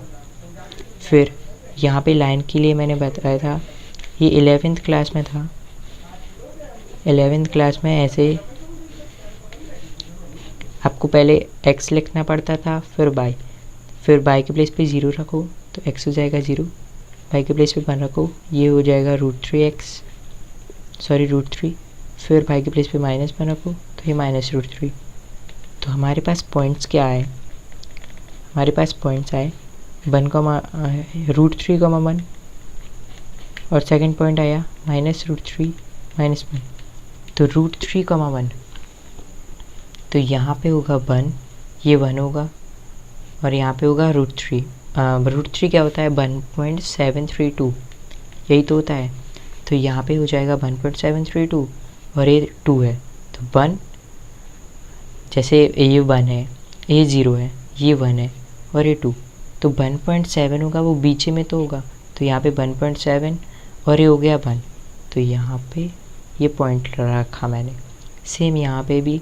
फिर यहाँ पे लाइन के लिए मैंने बताया था, ये 11th क्लास में था, 11th क्लास में ऐसे आपको पहले x लिखना पड़ता था, फिर y के प्लेस पे 0 रखो तो x हो जाएगा 0, y के प्लेस पे 1 रखो, ये हो जाएगा √3, फिर y के प्लेस पे -1 रखो तो ये -√3। तो हमारे पास पॉइंट्स क्या आए, हमारे पास पॉइंट्स आए √3,1, और सेकंड पॉइंट आया -√3 -1, तो √3,1, तो यहाँ पे होगा 1, ये 1 होगा, और यहाँ पे होगा √3। √3 क्या होता है 1.732, यही तो होता है, तो यहाँ पे हो जाएगा 1.732, और ये 2 है, तो 1, जैसे ये 1 है, ये 0 है, ये 1 है, और ये 2, तो 1.7 होगा, वो बीच में तो होगा, तो यहाँ पे 1.7 और ये हो गया 1, तो यहाँ पे ये पॉइंट रखा मैंने। सेम यहाँ पे भी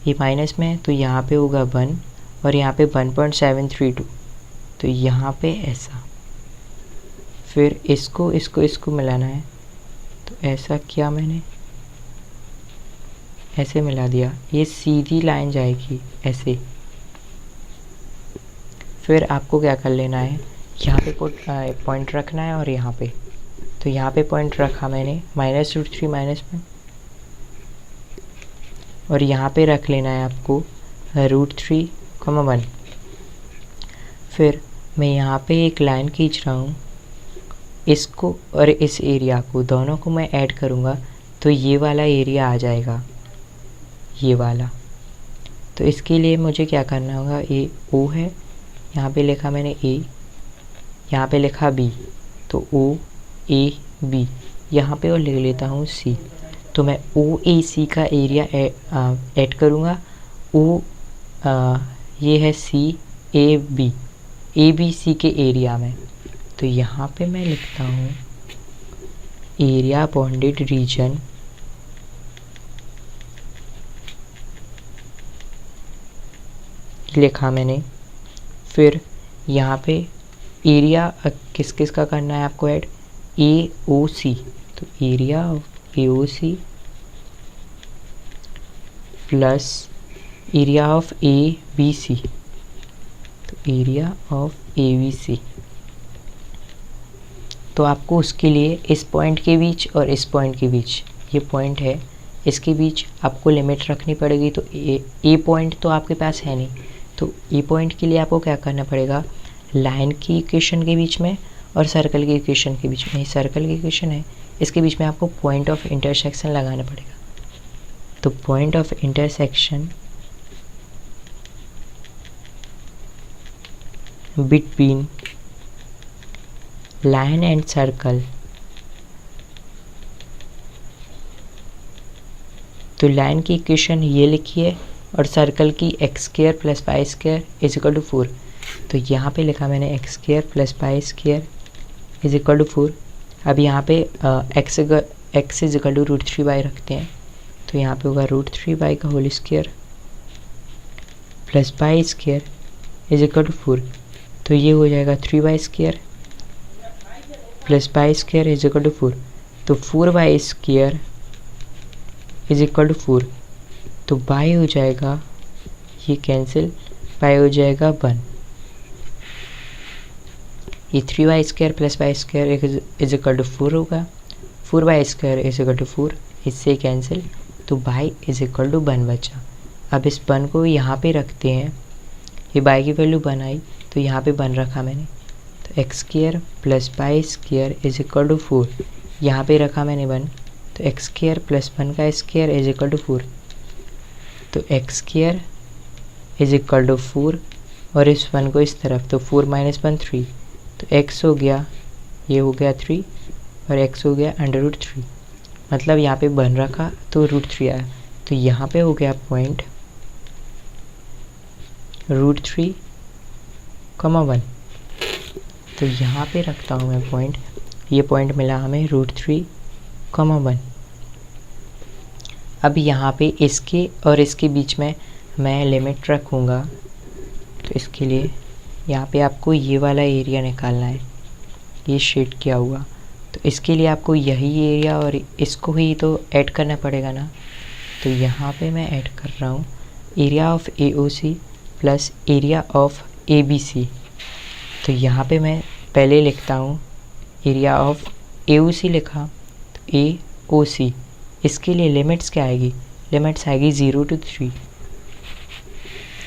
ये माइनस में है, तो यहाँ पे होगा 1 और यहाँ पे 1.732, तो यहाँ पे ऐसा। फिर इसको मिलाना है, तो ऐसा किया मैंने, ऐसे मिला दिया, ये सीधी लाइन जाएगी ऐसे। फिर आपको क्या कर लेना है, यहाँ पे पॉइंट रखना है, और यहाँ पे, तो यहाँ पे पॉइंट रखा मैंने -√3 -1, और यहाँ पे रख लेना है आपको √3,1। फिर मैं यहाँ पे एक लाइन खींच रहा हूँ इसको और इस एरिया को दोनों को मैं ऐड करूँगा तो ये वाला एरिया आ जाएगा, ये वाला। तो इसके लिए मुझे क्या करना होगा, ए ओ है, यहाँ पे लिखा मैंने ए, यहाँ पे लिखा बी, तो ओ ए बी, यहाँ पे और लिख लेता हूँ सी। तो मैं ओ ए सी का एरिया ऐड करूँगा। ओ ये है सी ए बी सी के एरिया में। तो यहाँ पे मैं लिखता हूँ एरिया बॉन्डेड रीजन लिखा मैंने। फिर यहाँ पे एरिया किस किस का करना है आपको ऐड, ए ओ सी, तो area of A O C plus area of A B C, तो area of A B C. तो आपको उसके लिए इस पॉइंट के बीच और इस पॉइंट के बीच, ये पॉइंट है, इसके बीच आपको लिमिट रखनी पड़ेगी। तो ए पॉइंट तो आपके पास है नहीं, तो ए पॉइंट के लिए आपको क्या करना पड़ेगा, लाइन की इक्वेशन के बीच में और सर्कल की इक्वेशन के बीच में, ये सर्कल की इक्वेशन है, इसके बीच में आपको पॉइंट ऑफ इंटरसेक्शन लगाना पड़ेगा। तो point of intersection between line and circle, तो लाइन की इक्वेशन ये लिखिए और सर्कल की x square plus Y square is equal to 4। तो यहाँ पे लिखा मैंने x square plus Y square is equal to 4। अब यहाँ पे x is equal to √3y रखते हैं, तो यहाँ पे होगा √3y का whole square plus Y square is equal to 4। तो ये हो जाएगा 3y square plus Y square is equal to 4। तो 4y square is equal to 4, तो y हो जाएगा, ये कैंसिल, y हो जाएगा 1। ये 3y square plus Y square is equal to 4 होगा, 4y square is equal to 4, इससे कैंसिल, तो y इज इक्वल टू 1 बचा। अब इस 1 को यहाँ पे रखते हैं, ये y की वैल्यू 1 आई, तो यहाँ पे 1 रखा मैंने, तो x square plus Y square is equal to 4, यहाँ पे रखा मैंने 1, तो एक्स स्क्वायर प्लस 1 का स्क्वायर इज इक्वल टू 4, तो x square is equal to 4 और इस 1 को इस तरफ, तो 4 माइनस 1 3, तो x हो गया, ये हो गया 3 और x हो गया √3, मतलब यहाँ पे 1 रखा तो √3 आया। तो यहाँ पे हो गया पॉइंट √3, 1। तो यहाँ पे रखता हूँ मैं पॉइंट, ये पॉइंट मिला हमें √3, 1। अब यहाँ पे इसके और इसके बीच में मैं लिमिट रखूँगा, तो इसके लिए यहाँ पे आपको ये वाला एरिया निकालना है, ये शेड किया हुआ, तो इसके लिए आपको यही एरिया और इसको ही तो ऐड करना पड़ेगा ना। तो यहाँ पे मैं ऐड कर रहा हूँ area of AOC plus area of ABC। तो यहाँ पे मैं पहले लिखता हूँ एरिया ऑफ AOC लिखा, तो AOC, इसके लिए लिमिट्स क्या आएगी, लिमिट्स आएगी 0 to 3।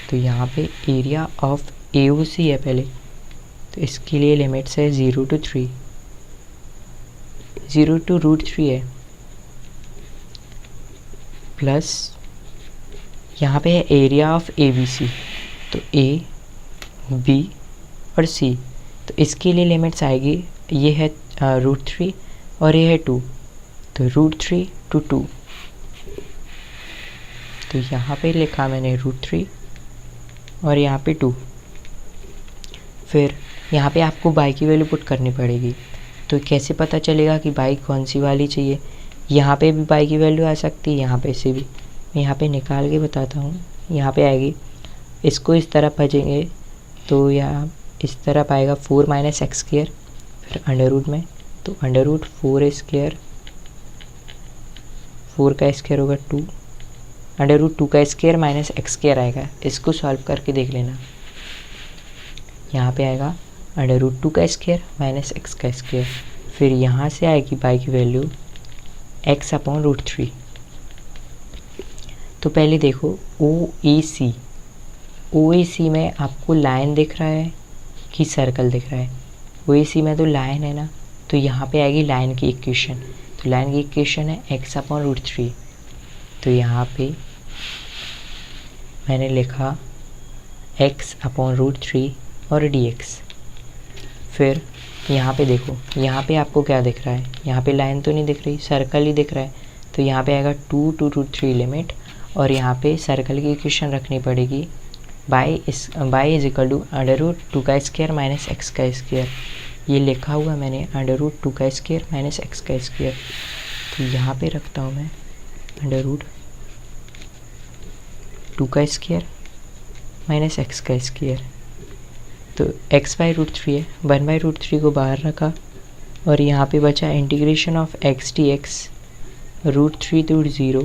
तो यहाँ पे एरिया ऑफ AOC है पहले, तो इसके लिए लिमिट्स है 0 to 3, 0 to √3 है, प्लस यहाँ पे है एरिया ऑफ ABC, तो A, B और C, तो इसके लिए लिमिट्स आएगी, ये है √3 और ये है 2, तो √3 to 2। तो यहाँ पे लिखा मैंने √3 और यहाँ पे 2। फिर यहाँ पे आपको y की वैल्यू पुट करनी पड़ेगी। तो कैसे पता चलेगा कि y कौन सी वाली चाहिए, यहाँ पे भी y की वैल्यू आ सकती है, यहाँ पे से भी, मैं यहाँ पे निकाल के बताता हूँ। यहाँ पे आएगी, इसको इस तरफ भजेंगे तो यहाँ इस तरफ आएगा 4 माइनस एक्स स्क्वायर, फिर अंडर रूट में, तो अंडर रूट 4 स्क्वायर, 4 का स्क्वायर होगा 2, अंडर रूट 2 का स्क्वायर माइनस एक्स स्क्वायर आएगा। इसको सॉल्व करके देख लेना, यहाँ पे आएगा अंडर रूट 2 का स्क्वायर माइनस एक्स का स्क्वायर, फिर यहाँ से आएगी y की वैल्यू x अपॉन √3। तो पहले देखो OAC में आपको लाइन दिख रहा है कि सर्कल दिख रहा है, OAC में तो लाइन है ना, तो तो यहाँ पे आएगी लाइन की इक्वेशन। तो लाइन की इक्वेशन है x/√3। तो यहाँ पे मैंने लिखा x/√3 और dx। फिर यहाँ पे देखो, यहाँ पे आपको क्या दिख रहा है, यहाँ पे लाइन तो नहीं दिख रही, सर्कल ही दिख रहा है। तो यहाँ पे आएगा 2 to √3 लिमिट, और यहाँ पे सर्कल की इक्वेशन रखनी पड़ेगी y is equal to √2² minus x²। ये लिखा हुआ मैंने √2² माइनस x²। तो यहाँ पे रखता हूँ मैं √2² माइनस x²। तो x/√3 है, 1/√3 को बाहर रखा, और यहाँ पे बचा integration of x dx √3 to 0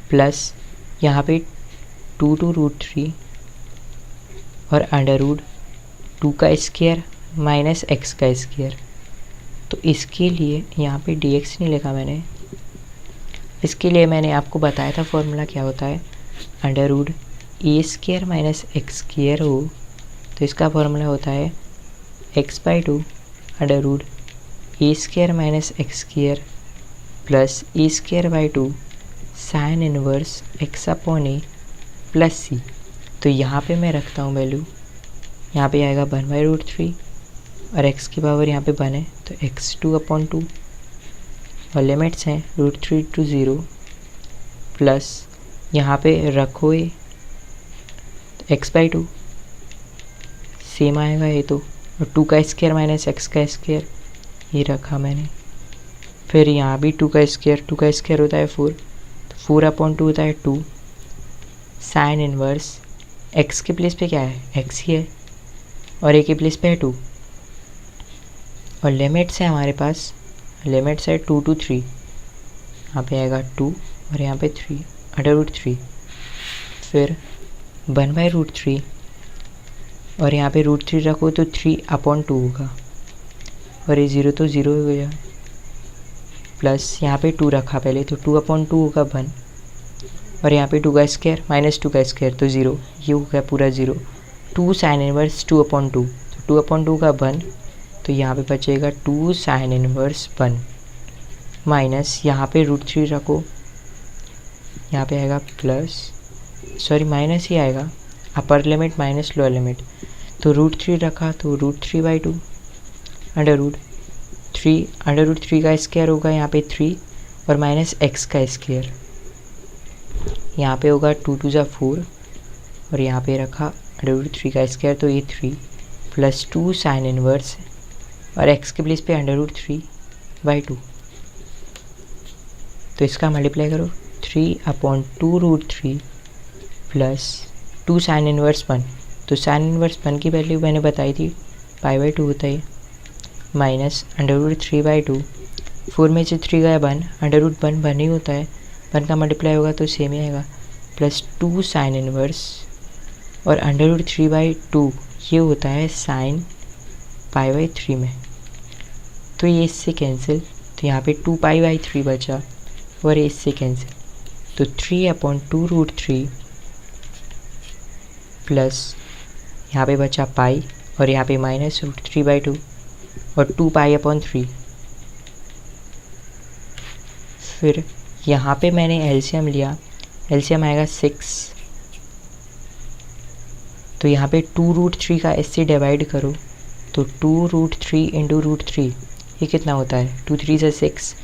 plus यहाँ पे 2 to √3 और √2² माइनस x²। तो इसके लिए यहाँ पे dx नहीं लिखा मैंने, इसके लिए मैंने आपको बताया था फॉर्मूला क्या होता है, √a² माइनस x² हो तो इसका फॉर्मूला होता है x/2 √a² minus x² plus a²/2 sine inverse x/a plus c। तो यहाँ पे मैं रखता हूँ वैल्यू, यहाँ पे आएगा 1/√3 और x की पावर यहाँ पे 1 है तो x2/2 और लिमिट्स हैं √3 to 0 प्लस यहाँ पे रखो ये x/2 सेम आएगा ये तो, और 2² माइनस x² ये रखा मैंने। फिर यहाँ भी 2² होता है 4, तो 4/2 होता है 2 साइन इनवर्स x के प्लेस पे क्या है, x ही है, और a के प्लेस पे है 2, और लिमिट्स है हमारे पास, लिमिट्स है 2 to 3, यहाँ पे आएगा 2 और यहाँ पे 3 √3। फिर 1/√3 और यहाँ पे √3 रखो तो 3/2 होगा, और ये 0 तो 0 हो गया, प्लस यहाँ पे 2 रखा पहले तो 2/2 होगा 1, और यहाँ पे 2² माइनस 2² तो 0, ये हो गया पूरा 0। 2 साइन इनवर्स 2/2 तो 2/2 का 1, तो यहाँ पे बचेगा 2 साइन इनवर्स 1 माइनस यहाँ पे √3 रखो, यहाँ पे आएगा प्लस, सॉरी माइनस ही आएगा, upper limit minus lower limit, तो √3 रखा तो √3/2 √3 का स्क्वायर होगा यहाँ पे 3 और माइनस x², यहाँ पे होगा 2 2 जा 4 और यहाँ पे रखा √3 का स्क्वायर तो ये 3 प्लस 2 साइन इनवर्स और x के प्लेस पे √3/2, तो इसका मल्टीप्लाई करो 3/2 √3 प्लस 2 साइन इनवर्स 1, तो साइन इनवर्स 1 की वैल्यू मैंने बताई थी π/2 होता है, माइनस √3/2, 4 में से 3 गया 1, √1 ही होता है, 1 का मल्टीप्लाई होगा तो सेम ही आएगा, प्लस 2 साइन इनवर्स और √3/2 ये होता है साइन π/3 में, तो ये इससे कैंसिल, तो यहाँ पे 2π/3 बचा और ये इससे कैंसिल, तो 3/2 √3 प्लस यहाँ पे बचा पाई और यहाँ पे माइनस √3/2 और 2π/3। फिर यहाँ पे मैंने एलसीएम लिया, एलसीएम आएगा 6, तो यहाँ पे 2 √3 का इससे डिवाइड करो तो 2 √3 इंटू √3 ये कितना होता है 2 3 से 6,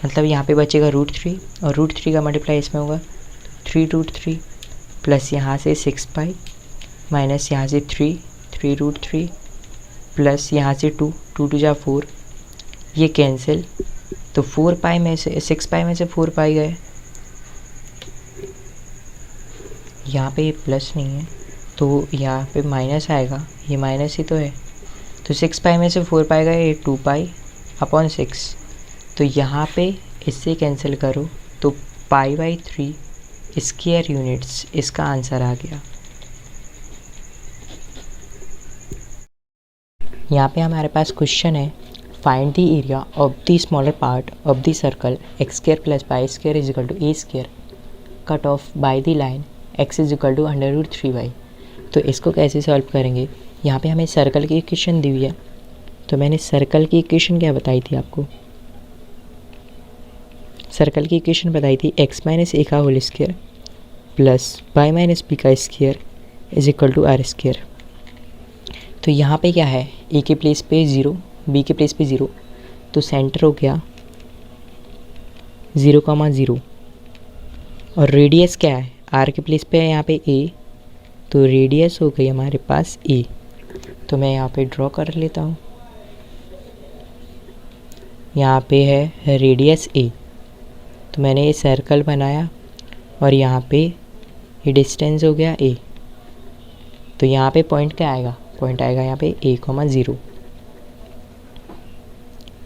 मतलब यहाँ पे बचेगा √3 और √3 का मल्टीप्लाई इसमें होगा 3 √3 प्लस यहाँ से 6π माइनस यहाँ से 3 √3 प्लस यहाँ से 2 2 2 जा 4, ये कैंसिल, तो 4π में से 6π में से 4π गए, यहाँ पे ये प्लस नहीं है तो यहाँ पे माइनस आएगा, ये माइनस ही तो है, तो 6π में से 4π गए, ये 2π/6, तो यहाँ पे इससे कैंसिल करो तो π/3 स्क्वायर यूनिट्स इसका आंसर आ गया। यहाँ पे हमारे पास क्वेश्चन है find the area of the smaller part of the circle x² + y² is equal to a² cut off by the line x is equal to √3y। तो इसको कैसे सॉल्व करेंगे, यहाँ पे हमें सर्कल की इक्वेशन दी हुई है, तो मैंने सर्कल की इक्वेशन क्या बताई थी आपको? सर्कल की इक्वेशन बताई थी x माइनस ए का whole square plus Y minus B का square is equal to R square. तो यहाँ पे क्या है, ए के प्लेस पे 0, बी के प्लेस पे 0, तो सेंटर हो गया 0,0 और रेडियस क्या है, आर के प्लेस पे है यहाँ पे ए, तो रेडियस हो गई हमारे पास ए। तो मैं यहाँ पे ड्रॉ कर लेता हूँ, यहाँ पे है रेडियस ए, तो मैंने ये सर्कल बनाया और यहाँ पे ये डिस्टेंस हो गया ए। तो यहाँ पे पॉइंट क्या आएगा, पॉइंट आएगा यहाँ पे a,0।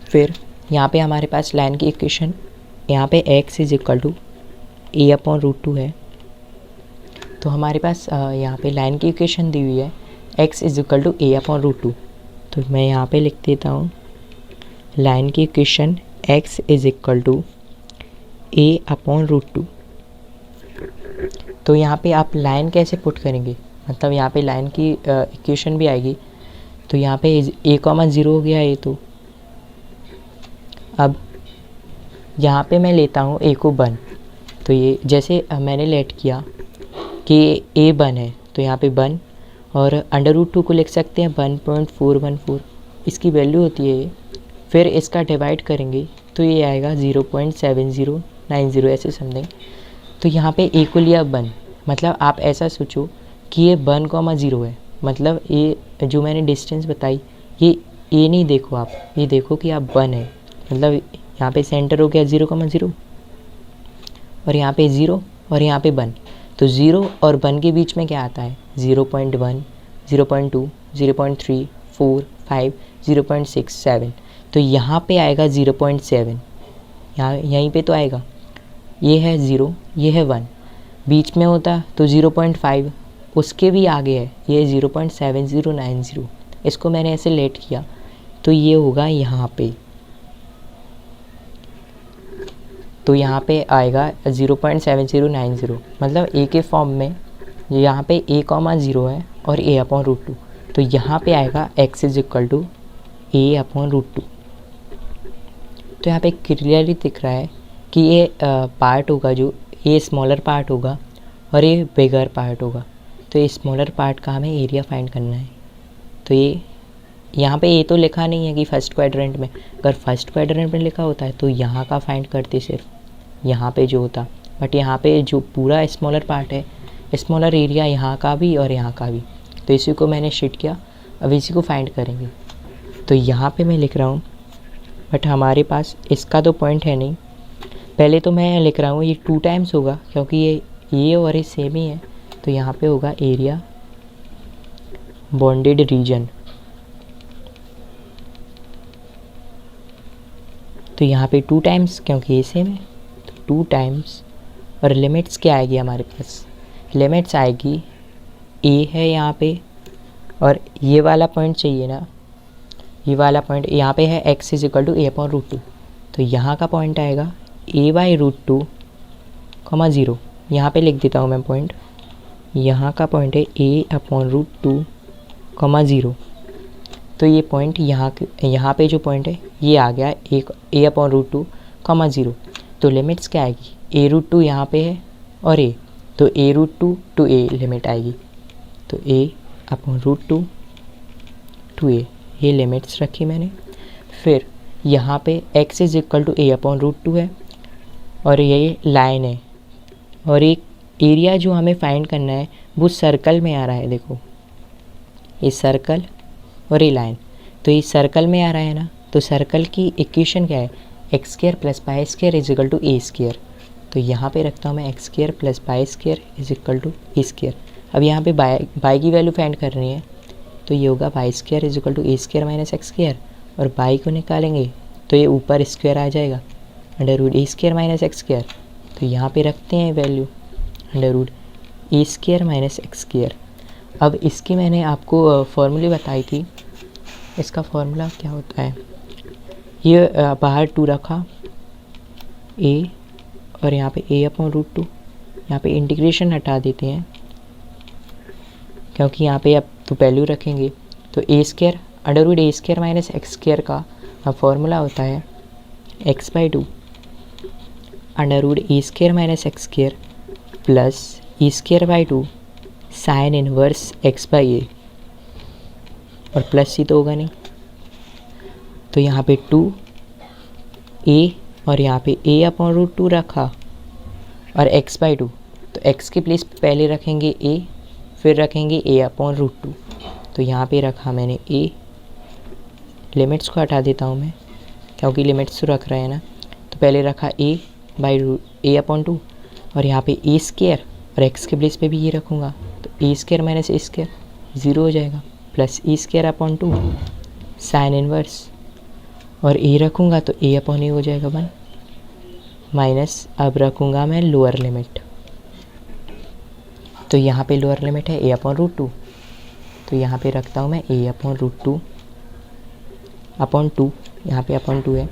फिर यहाँ पे हमारे पास लाइन की इक्वेशन, यहाँ पे x is equal to a/√2 है। तो हमारे पास यहाँ पे लाइन की इक्वेशन दी हुई है x is equal to a/√2। तो मैं यहाँ पे लिख देता हूँ लाइन की equation x is equal to a/√2। तो यहाँ पे आप लाइन कैसे पुट करेंगे, मतलब यहाँ पे लाइन की इक्वेशन भी आएगी। तो यहाँ पे a,0 हो गया ये। तो अब यहाँ पे मैं लेता हूँ a को 1, तो ये जैसे मैंने लेट किया कि a 1 है, तो यहाँ पे 1 और √2 को लिख सकते हैं 1.414, इसकी वैल्यू होती है ये। फिर इसका डिवाइड करेंगे तो ये आएगा 0.7090 ऐसे समथिंग। तो यहाँ पे a को लिया 1, मतलब आप ऐसा सोचो कि ये 1,0 है, मतलब ये जो मैंने डिस्टेंस बताई ये a नहीं देखो आप, ये देखो कि आप 1 है, मतलब यहाँ पे सेंटर हो गया 0,0 और यहाँ पे 0 और यहाँ पे 1। तो 0 और 1 के बीच में क्या आता है, 0.1, 0.2, 0.3, 4, 5, 0.6, 7। तो यहाँ पे आएगा 0.7, यहाँ यहीं पे तो आएगा। ये है 0, ये है 1, बीच में होता तो 0.5, उसके भी आगे है ये 0.7090। इसको मैंने ऐसे लेट किया तो ये होगा यहाँ पे, तो यहाँ पे आएगा 0.7090, मतलब a के फॉर्म में यहाँ पे a,0 है और a/√2। तो यहाँ पे आएगा x is equal to a/√2। तो यहाँ पे क्लियरली दिख रहा है कि ये पार्ट होगा, जो ये स्मॉलर पार्ट होगा और ये बिगर पार्ट होगा। तो ये स्मॉलर पार्ट का हमें एरिया फाइंड करना है। तो ये यहाँ पे ये तो लिखा नहीं है कि फर्स्ट क्वाड्रेंट में, अगर फर्स्ट क्वाड्रेंट में लिखा होता है तो यहाँ का फाइंड करते सिर्फ यहाँ पे जो होता, बट यहाँ पे जो पूरा स्मॉलर पार्ट है, स्मॉलर एरिया यहाँ का भी और यहाँ का भी, तो इसी को मैंने शिफ्ट किया। अब इसी को फाइंड करेंगे। तो यहाँ पे मैं लिख रहा हूँ, बट हमारे पास इसका तो पॉइंट है नहीं। पहले तो मैं लिख रहा हूँ ये 2 टाइम्स होगा, क्योंकि ये और ये सेम ही है। तो यहाँ पे होगा एरिया बॉन्डेड रीजन। तो यहाँ पे 2 टाइम्स, क्योंकि ये सेम है, तो 2 टाइम्स। और लिमिट्स क्या आएगी हमारे पास, लिमिट्स आएगी ए है यहाँ पे, और ये वाला पॉइंट चाहिए ना, ये वाला पॉइंट यहाँ पे है x is equal to a/√2। तो यहाँ का पॉइंट आएगा a/√2, 0। यहाँ पे लिख देता हूँ मैं पॉइंट, यहाँ का पॉइंट है a/√2, 0। तो ये पॉइंट यहाँ पे जो पॉइंट है ये आ गया a/√2, 0। तो लिमिट्स क्या आएगी, a√2 यहाँ पे है और a, तो a√2 टू a लिमिट आएगी। तो a/√2 टू a, ये लिमिट्स रखी मैंने। फिर यहाँ पे x is equal to a/√2 है और ये लाइन है, और एक एरिया जो हमें फाइंड करना है वो सर्कल में आ रहा है। देखो ये सर्कल और ये लाइन, तो ये सर्कल में आ रहा है ना, तो सर्कल की इक्वेशन क्या है, x² + y² is equal to a²। तो यहाँ पे रखता हूँ मैं x² + y² is equal to a²। अब यहाँ पे y की वैल्यू फाइंड करनी है, तो ये होगा y² is equal to a² - x², और y को निकालेंगे तो ये ऊपर स्क्वायर आ जाएगा, √a² - x²। तो यहाँ पे रखते हैं वैल्यू √a² - x²। अब इसकी मैंने आपको फॉर्मूले बताई थी, इसका फॉर्मूला क्या होता है, ये बाहर 2 रखा a और यहाँ पे a/√2, यहाँ पे इंटीग्रेशन हटा देते हैं क्योंकि यहाँ पे अब तो वैल्यू रखेंगे। तो a² under root a square minus x square का फॉर्मूला होता है x/2 under root a square minus x square plus a square by 2 sine inverse x/a, और प्लस सी तो होगा नहीं, तो यहाँ पे 2a और यहाँ पे a/√2 रखा और x/2, तो x के प्लेस पे पहले रखेंगे a, फिर रखेंगे a/√2, तो यहाँ पे रखा मैंने a, लिमिट्स को हटा देता हूँ मैं क्योंकि लिमिट्स तो रख रहे हैं ना, तो पहले रखा a/2 और यहाँ पे a स्क्वायर और x के प्लेस पे भी ये रखूँगा, तो a square minus a square 0 हो जाएगा, प्लस e स्क्वायर/2 साइन इनवर्स, और a रखूँगा तो a/a हो जाएगा 1, माइनस अब रखूँगा मैं लोअर लिमिट, तो यहाँ पे लोअर लिमिट है a/√2, तो यहाँ पे रखता हूँ मैं a/√2 अपॉन 2, यहाँ पे अपॉन 2 है,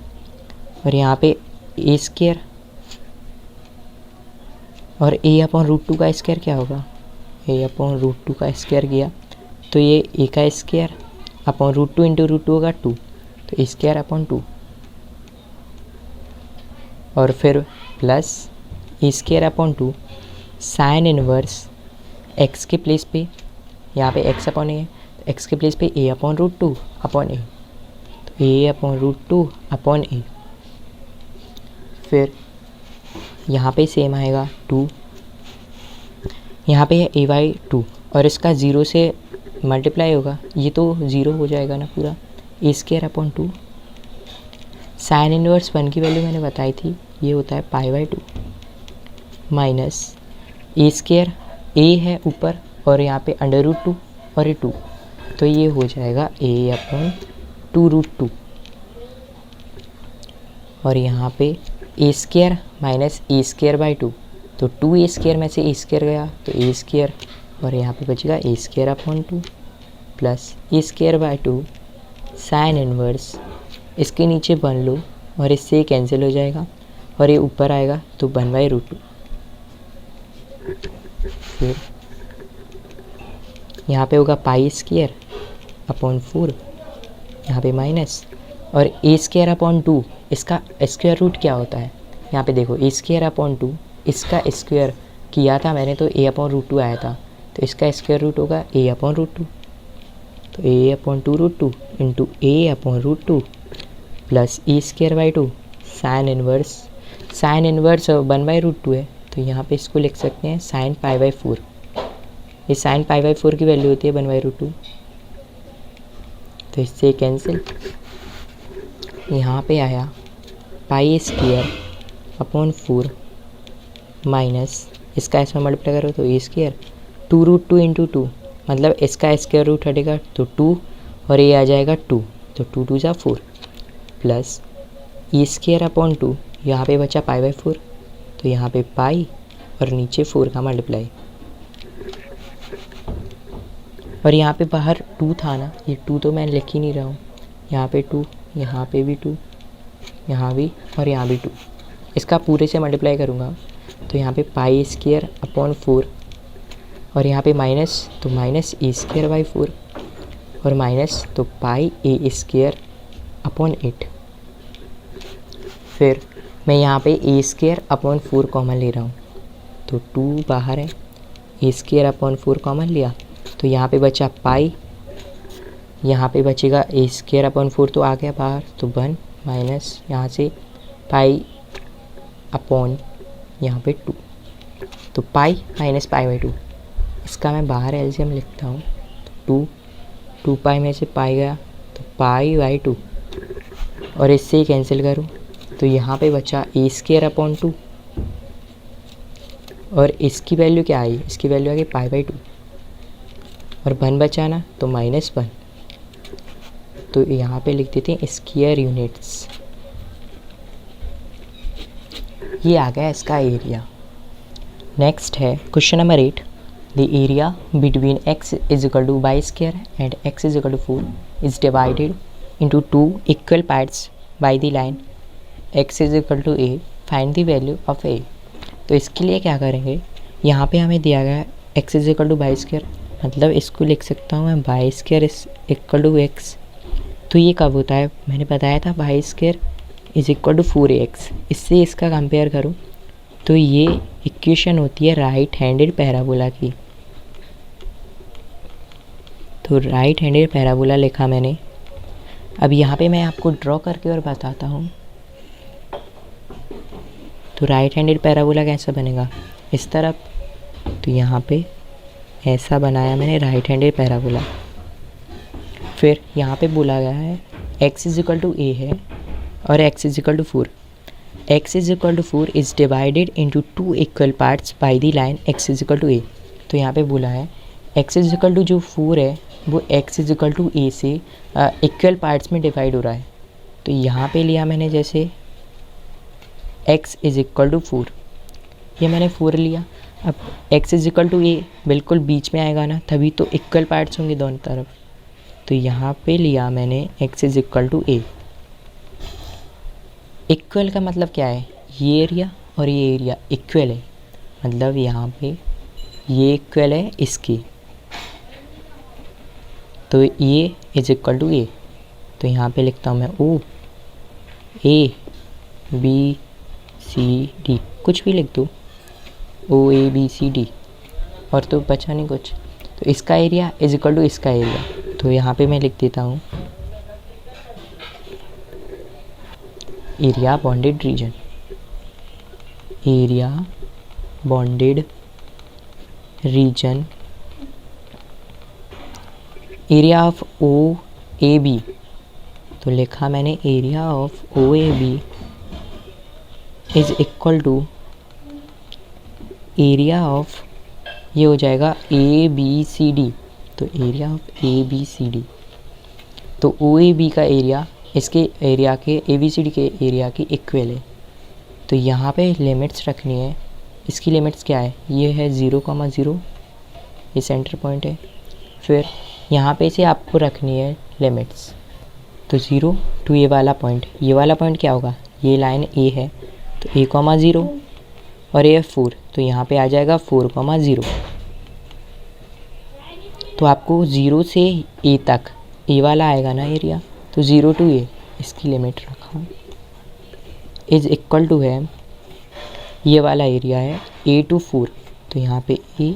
और यहाँ पे a स्क्वायर और a/√2 का स्क्वायर क्या होगा, a/√2 का स्क्वायर किया तो ये a का स्क्वायर अपॉन √2 इंटू √2 होगा 2, तो a स्क्वायर अपॉन 2, और फिर plus A square upon 2 sine inverse x के प्लेस पे, यहाँ पे x अपॉन ए है, तो x के प्लेस पे a/√2 अपॉन ए, तो a/√2 अपॉन ए, फिर यहाँ पे सेम आएगा 2, यहाँ पे है a/2 और इसका 0 से मल्टीप्लाई होगा, ये तो 0 हो जाएगा ना पूरा, a square upon 2 sine inverse 1 की वैल्यू मैंने बताई थी, ये होता है π/2 माइनस ए स्क्वायर, a है ऊपर और यहाँ पे अंडर√2 और ये 2, तो ये हो जाएगा a/2√2, और यहाँ पे a square minus A square by 2, तो 2a स्क्वायर में से a स्क्वायर गया तो a स्क्वायर, और यहाँ पे बचेगा a square upon 2 plus A square by 2 sine inverse, इसके नीचे 1 लो और इससे कैंसिल हो जाएगा और ये ऊपर आएगा तो 1/√2, फिर यहाँ पे होगा π² अपॉन 4, यहाँ पे माइनस, और a स्क्वायर अपॉन 2 इसका स्क्वायर रूट क्या होता है, यहाँ पे देखो a स्क्वायर अपॉन 2 इसका स्क्वायर किया था मैंने तो a/√2 आया था, तो इसका स्क्वायर रूट होगा a/√2, तो a/√2 into a/√2 plus e square by 2 sine inverse 1/√2 है, तो यहाँ पे इसको लिख सकते हैं साइन π/4, ये साइन π/4 की वैल्यू होती है 1/√2, तो इससे कैंसिल, यहाँ पे आया π² अपॉन 4 माइनस इसका इसमें मल्टीप्लाई करो तो a स्क्वायर 2√2 इंटू 2, मतलब इसका स्क्वायर रूट हटेगा तो 2 और ये आ जाएगा 2, तो 2 2 जा 4 प्लस ई स्क्वायर अपॉन 2, यहाँ पे बचा π/4, तो यहाँ पे पाई और नीचे 4 का मल्टीप्लाई, और यहाँ पे बाहर 2 था ना, ये 2 तो मैं लिख ही नहीं रहा हूँ, यहाँ पे 2, यहाँ पे भी 2, यहाँ भी और यहाँ भी 2, इसका पूरे से मल्टीप्लाई करूँगा तो यहाँ पे π² अपॉन 4, और यहाँ पे माइनस तो माइनस ए स्क्वायर बाई 4, और माइनस तो πa² अपॉन 8, फिर मैं यहाँ पे a² अपॉन 4 कॉमन ले रहा हूँ, तो 2 बाहर है, a² अपॉन 4 कॉमन लिया तो यहाँ पे बचा पाई, यहाँ पे बचेगा a² अपॉन 4 तो आ गया बाहर, तो 1 माइनस यहाँ से पाई अपॉन यहाँ पे 2, तो पाई माइनस π/2, इसका मैं बाहर एलसीएम लिखता हूँ, तो 2 पाई में से पाई गया तो π/2, और इससे ही कैंसिल करूँ तो यहाँ पे बचा a² अपॉन 2, और इसकी वैल्यू क्या आई, इसकी वैल्यू आ गई π/2, और 1 बचा ना तो -1, तो यहाँ पे लिख देते हैं स्क्वायर यूनिट्स, ये आ गया इसका एरिया। नेक्स्ट है question number 8, the area between x is equal to y² and x is equal to 4 is divided into 2 equal parts by the line x is equal to a, find the value of a। तो इसके लिए क्या करेंगे, यहाँ पे हमें दिया गया है x is equal to y², मतलब इसको लिख सकता हूँ मैं y² is equal to x तो ये कब होता है, मैंने बताया था y square is equal to 4ax। इससे इसका कंपेयर करूँ तो ये इक्वेशन होती है राइट हैंडेड पैराबोला की। तो राइट हैंडेड पैराबोला लिखा मैंने। अब यहाँ पे मैं आपको ड्रॉ करके और बताता हूँ। तो राइट हैंडेड पैराबोला कैसा बनेगा, इस तरफ, तो यहाँ पे ऐसा बनाया मैंने राइट हैंडेड पैराबोला। फिर यहाँ पे बोला गया है x is equal to a है और x is equal to 4। x is equal to 4 is divided into 2 equal parts by the line x is equal to a। तो यहाँ पे बोला है x इज इक्वल टू जो 4 है वो x is equal to a से इक्वल पार्ट्स में डिवाइड हो रहा है। तो यहाँ पे लिया मैंने जैसे x इज इक्वल टू 4, ये मैंने 4 लिया। अब x is equal to a बिल्कुल बीच में आएगा ना, तभी तो इक्वल पार्ट्स होंगे दोनों तरफ। तो यहाँ पे लिया मैंने x is equal to a। Equal का मतलब क्या है, ये एरिया और ये एरिया इक्वल है, मतलब यहाँ पे ये इक्वल है इसकी। तो ये इज इक्वल टू a। तो यहाँ पे लिखता हूँ मैं o a b c d, कुछ भी लिख दूँ, o a b c d, और तो बचा नहीं कुछ। तो इसका एरिया इज इक्वल टू इसका एरिया। तो यहाँ पे मैं लिख देता हूँ area bounded region, area bounded region, area of O A B. तो लिखा मैंने area of O A B is equal to area of, ये हो जाएगा ए बी सी डी। तो area of A B C D, तो O A B का area इसके एरिया के ए बी सी डी के एरिया की इक्वल है। तो यहाँ पे लिमिट्स रखनी है। इसकी लिमिट्स क्या है, ये है 0,0, ये सेंटर पॉइंट है। फिर यहाँ पे से आपको रखनी है लिमिट्स। तो 0 टू ये वाला पॉइंट, ये वाला पॉइंट क्या होगा, ये लाइन ए है, तो a,0 और ये 4, तो यहाँ पे आ जाएगा 4,0। तो आपको 0 से a तक, ए वाला आएगा ना एरिया, तो 0 टू a इसकी लिमिट रखा इज इक्वल टू है, ये वाला एरिया है a टू 4, तो यहाँ पे a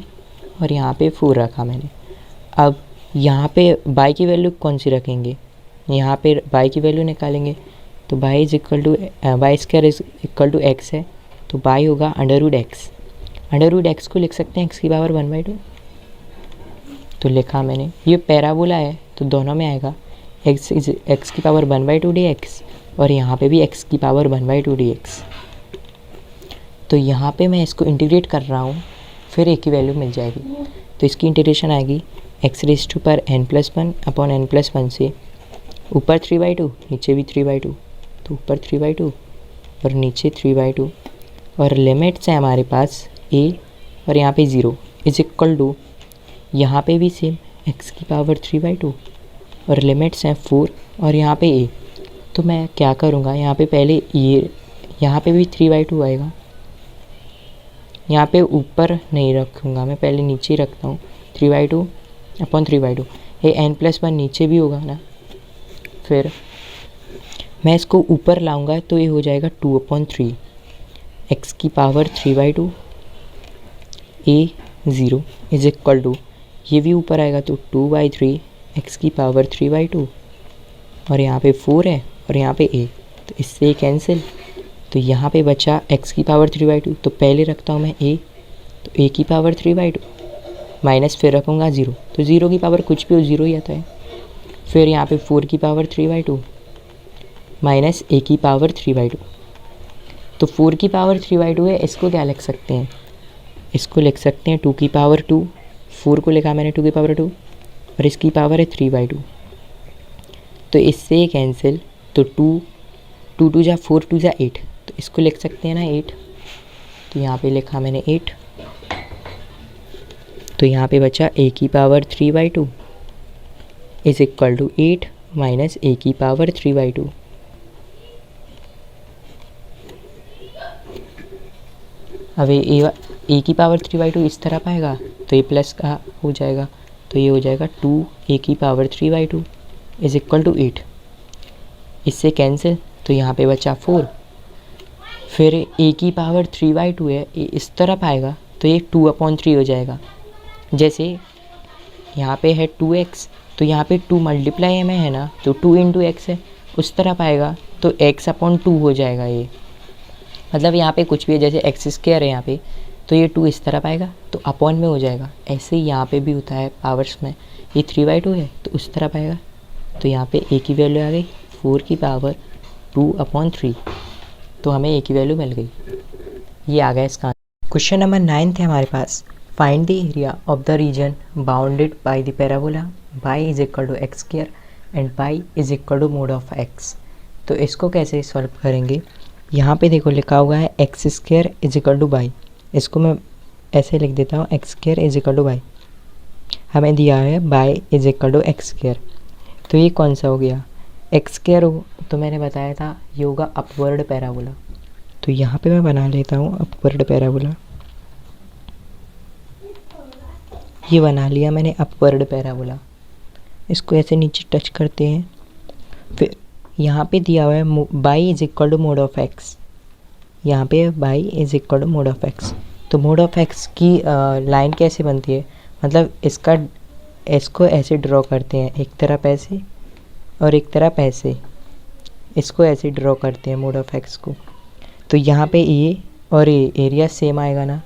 और यहाँ पे 4 रखा मैंने। अब यहाँ पे y की वैल्यू कौन सी रखेंगे, यहाँ पे y की वैल्यू निकालेंगे। तो y is equal to y square is equal to x है, तो y होगा √x। √x को लिख सकते हैं x की पावर 1/2। तो लिखा मैंने, ये पैराबोला है तो दोनों में आएगा x की पावर 1/2 dx और यहाँ पे भी x की पावर 1/2 dx। तो यहाँ पे मैं इसको इंटीग्रेट कर रहा हूँ, फिर a की वैल्यू मिल जाएगी। तो इसकी इंटीग्रेशन आएगी x रेज़ टू पर n+1 अपॉन n+1 से ऊपर 3/2, नीचे भी 3/2, तो ऊपर 3/2 और नीचे 3/2, और लिमिट्स हैं हमारे पास a और यहाँ पे 0 इज इक्वल टू, यहाँ पे भी सेम x की पावर 3/2 और लिमिट्स हैं 4 और यहाँ पे a। तो मैं क्या करूँगा, यहाँ पे पहले ये, यहाँ पे भी 3/2 आएगा, यहाँ पे ऊपर नहीं रखूँगा मैं, पहले नीचे ही रखता हूँ, 3/2 अपॉन 3/2। ये n+1 नीचे भी होगा ना, फिर मैं इसको ऊपर लाऊंगा तो ये हो जाएगा 2/3 x की power 3/2 a 0 is equal to, ये भी ऊपर आएगा तो 2/3 x की पावर 3/2 और यहाँ पे 4 है और यहाँ पे a, तो इससे कैंसिल। तो यहाँ पे बचा x की पावर 3/2, तो पहले रखता हूँ मैं a, तो a की पावर 3/2 माइनस फिर रखूँगा 0, तो 0 की पावर कुछ भी हो 0 ही आता है। फिर यहाँ पे 4 की पावर 3/2 माइनस a की पावर 3/2, तो 4 की पावर 3/2 है, इसको क्या लिख सकते हैं, इसको लिख सकते हैं 2 की पावर 2, 4 को लिखा मैंने 2 की पावर 2 और इसकी पावर है 3/2, तो इससे कैंसिल। तो 2 2 जा 4 2 जा 8, तो इसको लिख सकते हैं ना 8, तो यहाँ पे लिखा मैंने 8। तो यहाँ पे बचा a की power 3/2 is equal to 8 minus a की पावर 3/2। अब a की पावर 3/2 इस तरफ आएगा तो ये प्लस का हो जाएगा, तो ये हो जाएगा 2 a की पावर 3/2 इज इक्वल टू 8। इससे कैंसिल, तो यहाँ पे बचा 4। फिर a की पावर 3/2 है, ये इस तरफ आएगा तो ये 2/3 हो जाएगा। जैसे यहाँ पे है 2x, तो यहाँ पे 2 मल्टीप्लाई में है ना, तो 2 इंटू एक्स है, उस तरफ आएगा तो x/2 हो जाएगा। ये मतलब यहाँ पे कुछ भी है, जैसे x² है यहाँ पे, तो ये 2 इस तरफ आएगा तो अपॉन में हो जाएगा। ऐसे ही यहाँ पे भी होता है पावर्स में, ये 3/2 है तो उस तरफ आएगा, तो यहाँ पे a की वैल्यू आ गई 4 की पावर 2/3, तो हमें a की वैल्यू मिल गई। ये आ गया इसका। क्वेश्चन नंबर 9 है हमारे पास, find the area of the region bounded by the parabola y = x² and y = mod of x। तो इसको कैसे सॉल्व करेंगे, यहाँ पे देखो लिखा हुआ है x² = y, इसको मैं ऐसे लिख देता हूँ x² = y। हमें दिया है y = x², तो ये कौन सा हो गया, x² हो, तो मैंने बताया था ये होगा अपवर्ड पैराबोला। तो यहाँ पे मैं बना लेता हूँ अपवर्ड पैराबोला, ये बना लिया मैंने अपवर्ड पैराबोला। इसको ऐसे नीचे टच करते हैं। फिर यहाँ पे दिया हुआ है y = mod ऑफ x, यहाँ पे y = mod ऑफ x। तो mod ऑफ x की लाइन कैसे बनती है, मतलब इसको ऐसे ड्रॉ करते हैं, एक तरफ ऐसे और एक तरफ ऐसे, इसको ऐसे ड्रॉ करते हैं mod ऑफ x को। तो यहाँ पे ये और ये एरिया सेम आएगा ना,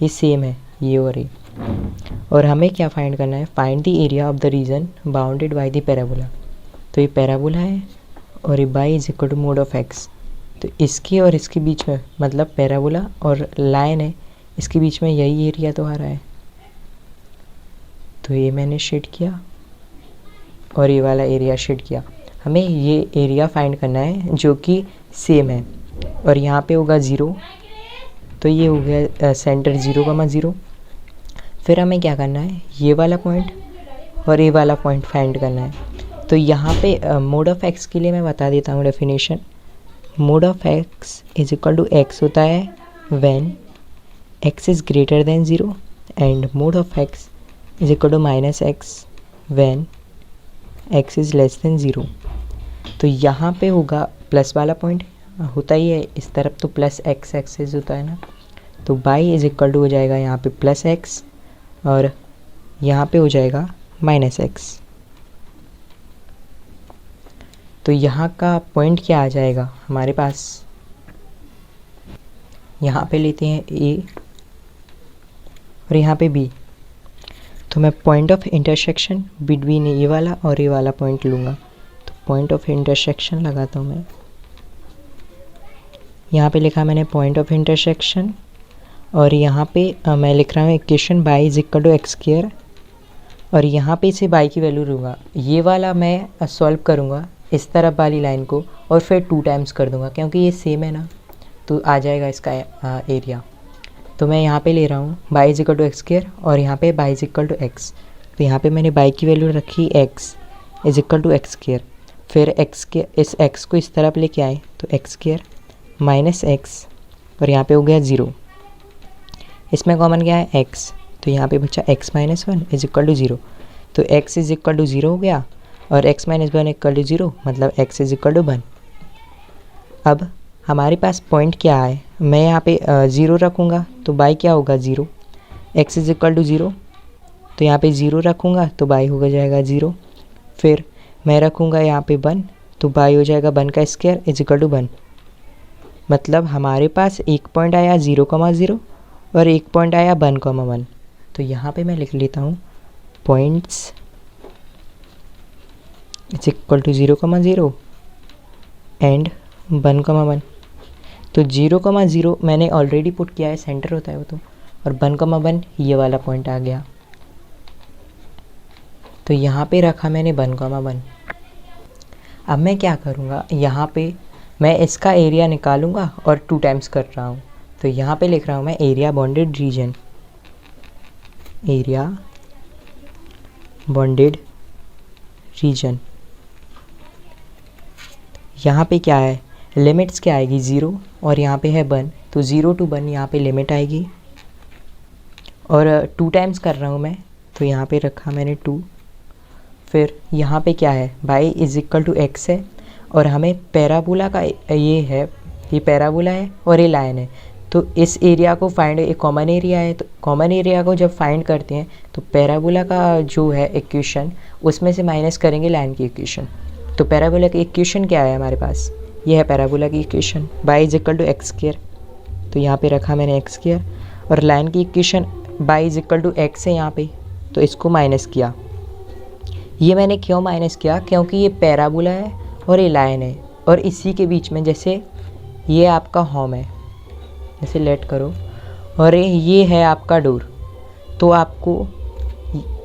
ये सेम है ये और ये। और हमें क्या फाइंड करना है, find the area of the region bounded by the parabola. तो ये पैराबोला है और ये y = mod ऑफ x, तो इसके और इसके बीच में, मतलब पैराबोला और लाइन है, इसके बीच में यही एरिया तो आ रहा है। तो ये मैंने शेड किया और ये वाला एरिया शेड किया। हमें ये एरिया फाइंड करना है जो कि सेम है, और यहाँ पे होगा 0, तो ये हो गया सेंटर 0,0। फिर हमें क्या करना है, ये वाला पॉइंट और ये वाला पॉइंट फाइंड करना है। तो यहाँ पे मोड ऑफ एक्स के लिए मैं बता देता हूँ definition. Mode of x = x होता है when x is greater than 0 and mode of x = -x when x is less than 0। तो यहाँ पे होगा प्लस वाला पॉइंट, होता ही है इस तरफ तो प्लस x एक्सिस होता है ना, तो y = हो जाएगा यहाँ पे +x और यहाँ पे हो जाएगा -x। तो यहाँ का पॉइंट क्या आ जाएगा हमारे पास, यहाँ पे लेते हैं a और यहाँ पे b। तो मैं पॉइंट ऑफ इंटरसेक्शन बिटवीन ये वाला और ये वाला पॉइंट लूँगा। तो पॉइंट ऑफ इंटरसेक्शन लगाता हूँ मैं, यहाँ पे लिखा मैंने पॉइंट ऑफ इंटरसेक्शन, और यहाँ पे मैं लिख रहा हूँ इक्वेशन y = x², और यहाँ पे से y की वैल्यू लूँगा। ये वाला मैं सॉल्व करूँगा इस तरफ वाली लाइन को और फिर 2 टाइम्स कर दूँगा, क्योंकि ये सेम है ना, तो आ जाएगा इसका एरिया। तो मैं यहाँ पे ले रहा हूँ y = x² और यहाँ पे y = x। तो यहाँ पे मैंने y की वैल्यू रखी x = x², फिर इस x को इस तरफ लेके आए तो x² -x और यहाँ पे हो गया 0। इसमें कॉमन क्या है x, तो यहाँ पे बचा x - 1 = 0। तो x = 0 हो गया और x - 1 = 0, मतलब x = 1। अब हमारे पास पॉइंट क्या है, मैं यहाँ पे 0 रखूँगा तो y क्या होगा 0, x = 0, तो यहाँ पे 0 रखूँगा तो y हो जाएगा 0। फिर मैं रखूँगा यहाँ पे 1, तो y हो जाएगा 1 का स्क्वायर = 1। मतलब हमारे पास एक पॉइंट आया 0,0 और एक पॉइंट आया 1,1। तो यहाँ पे मैं लिख लेता हूँ पॉइंट्स = 0,0 एंड 1,1। तो 0,0 मैंने ऑलरेडी पुट किया है, सेंटर होता है वो तो, और 1,1 ये वाला पॉइंट आ गया। तो यहाँ पे रखा मैंने 1,1। अब मैं क्या करूँगा, यहाँ पे मैं इसका एरिया निकालूंगा और 2 टाइम्स कर रहा हूँ। तो यहाँ पे लिख रहा हूँ मैं area bounded region, area bounded region. यहाँ पे क्या है, लिमिट्स क्या आएगी 0 और यहाँ पे है 1, तो 0 to 1 यहाँ पे लिमिट आएगी और 2 टाइम्स कर रहा हूँ मैं, तो यहाँ पे रखा मैंने 2। फिर यहाँ पे क्या है y = x है और हमें पैराबोला का ये है, ये पैराबोला है और ये लाइन है, तो इस एरिया को फाइंड, एक कॉमन एरिया है, तो कॉमन एरिया को जब फाइंड करते हैं तो पैराबोला का जो है इक्वेशन उसमें से माइनस करेंगे लाइन की इक्वेशन। तो पैराबोला की इक्वेशन क्या है हमारे पास, ये है पैराबोला की equation, y is equal to x square, तो यहाँ पे रखा मैंने एक्स स्क्वायर, और लाइन की equation y is equal to x है यहाँ पे, तो इसको माइनस किया। ये मैंने क्यों माइनस किया, क्योंकि ये पैराबोला है और ये लाइन है, और इसी के बीच में जैसे ये आपका होम है, जैसे लेट करो, और ये है आपका डोर, तो आपको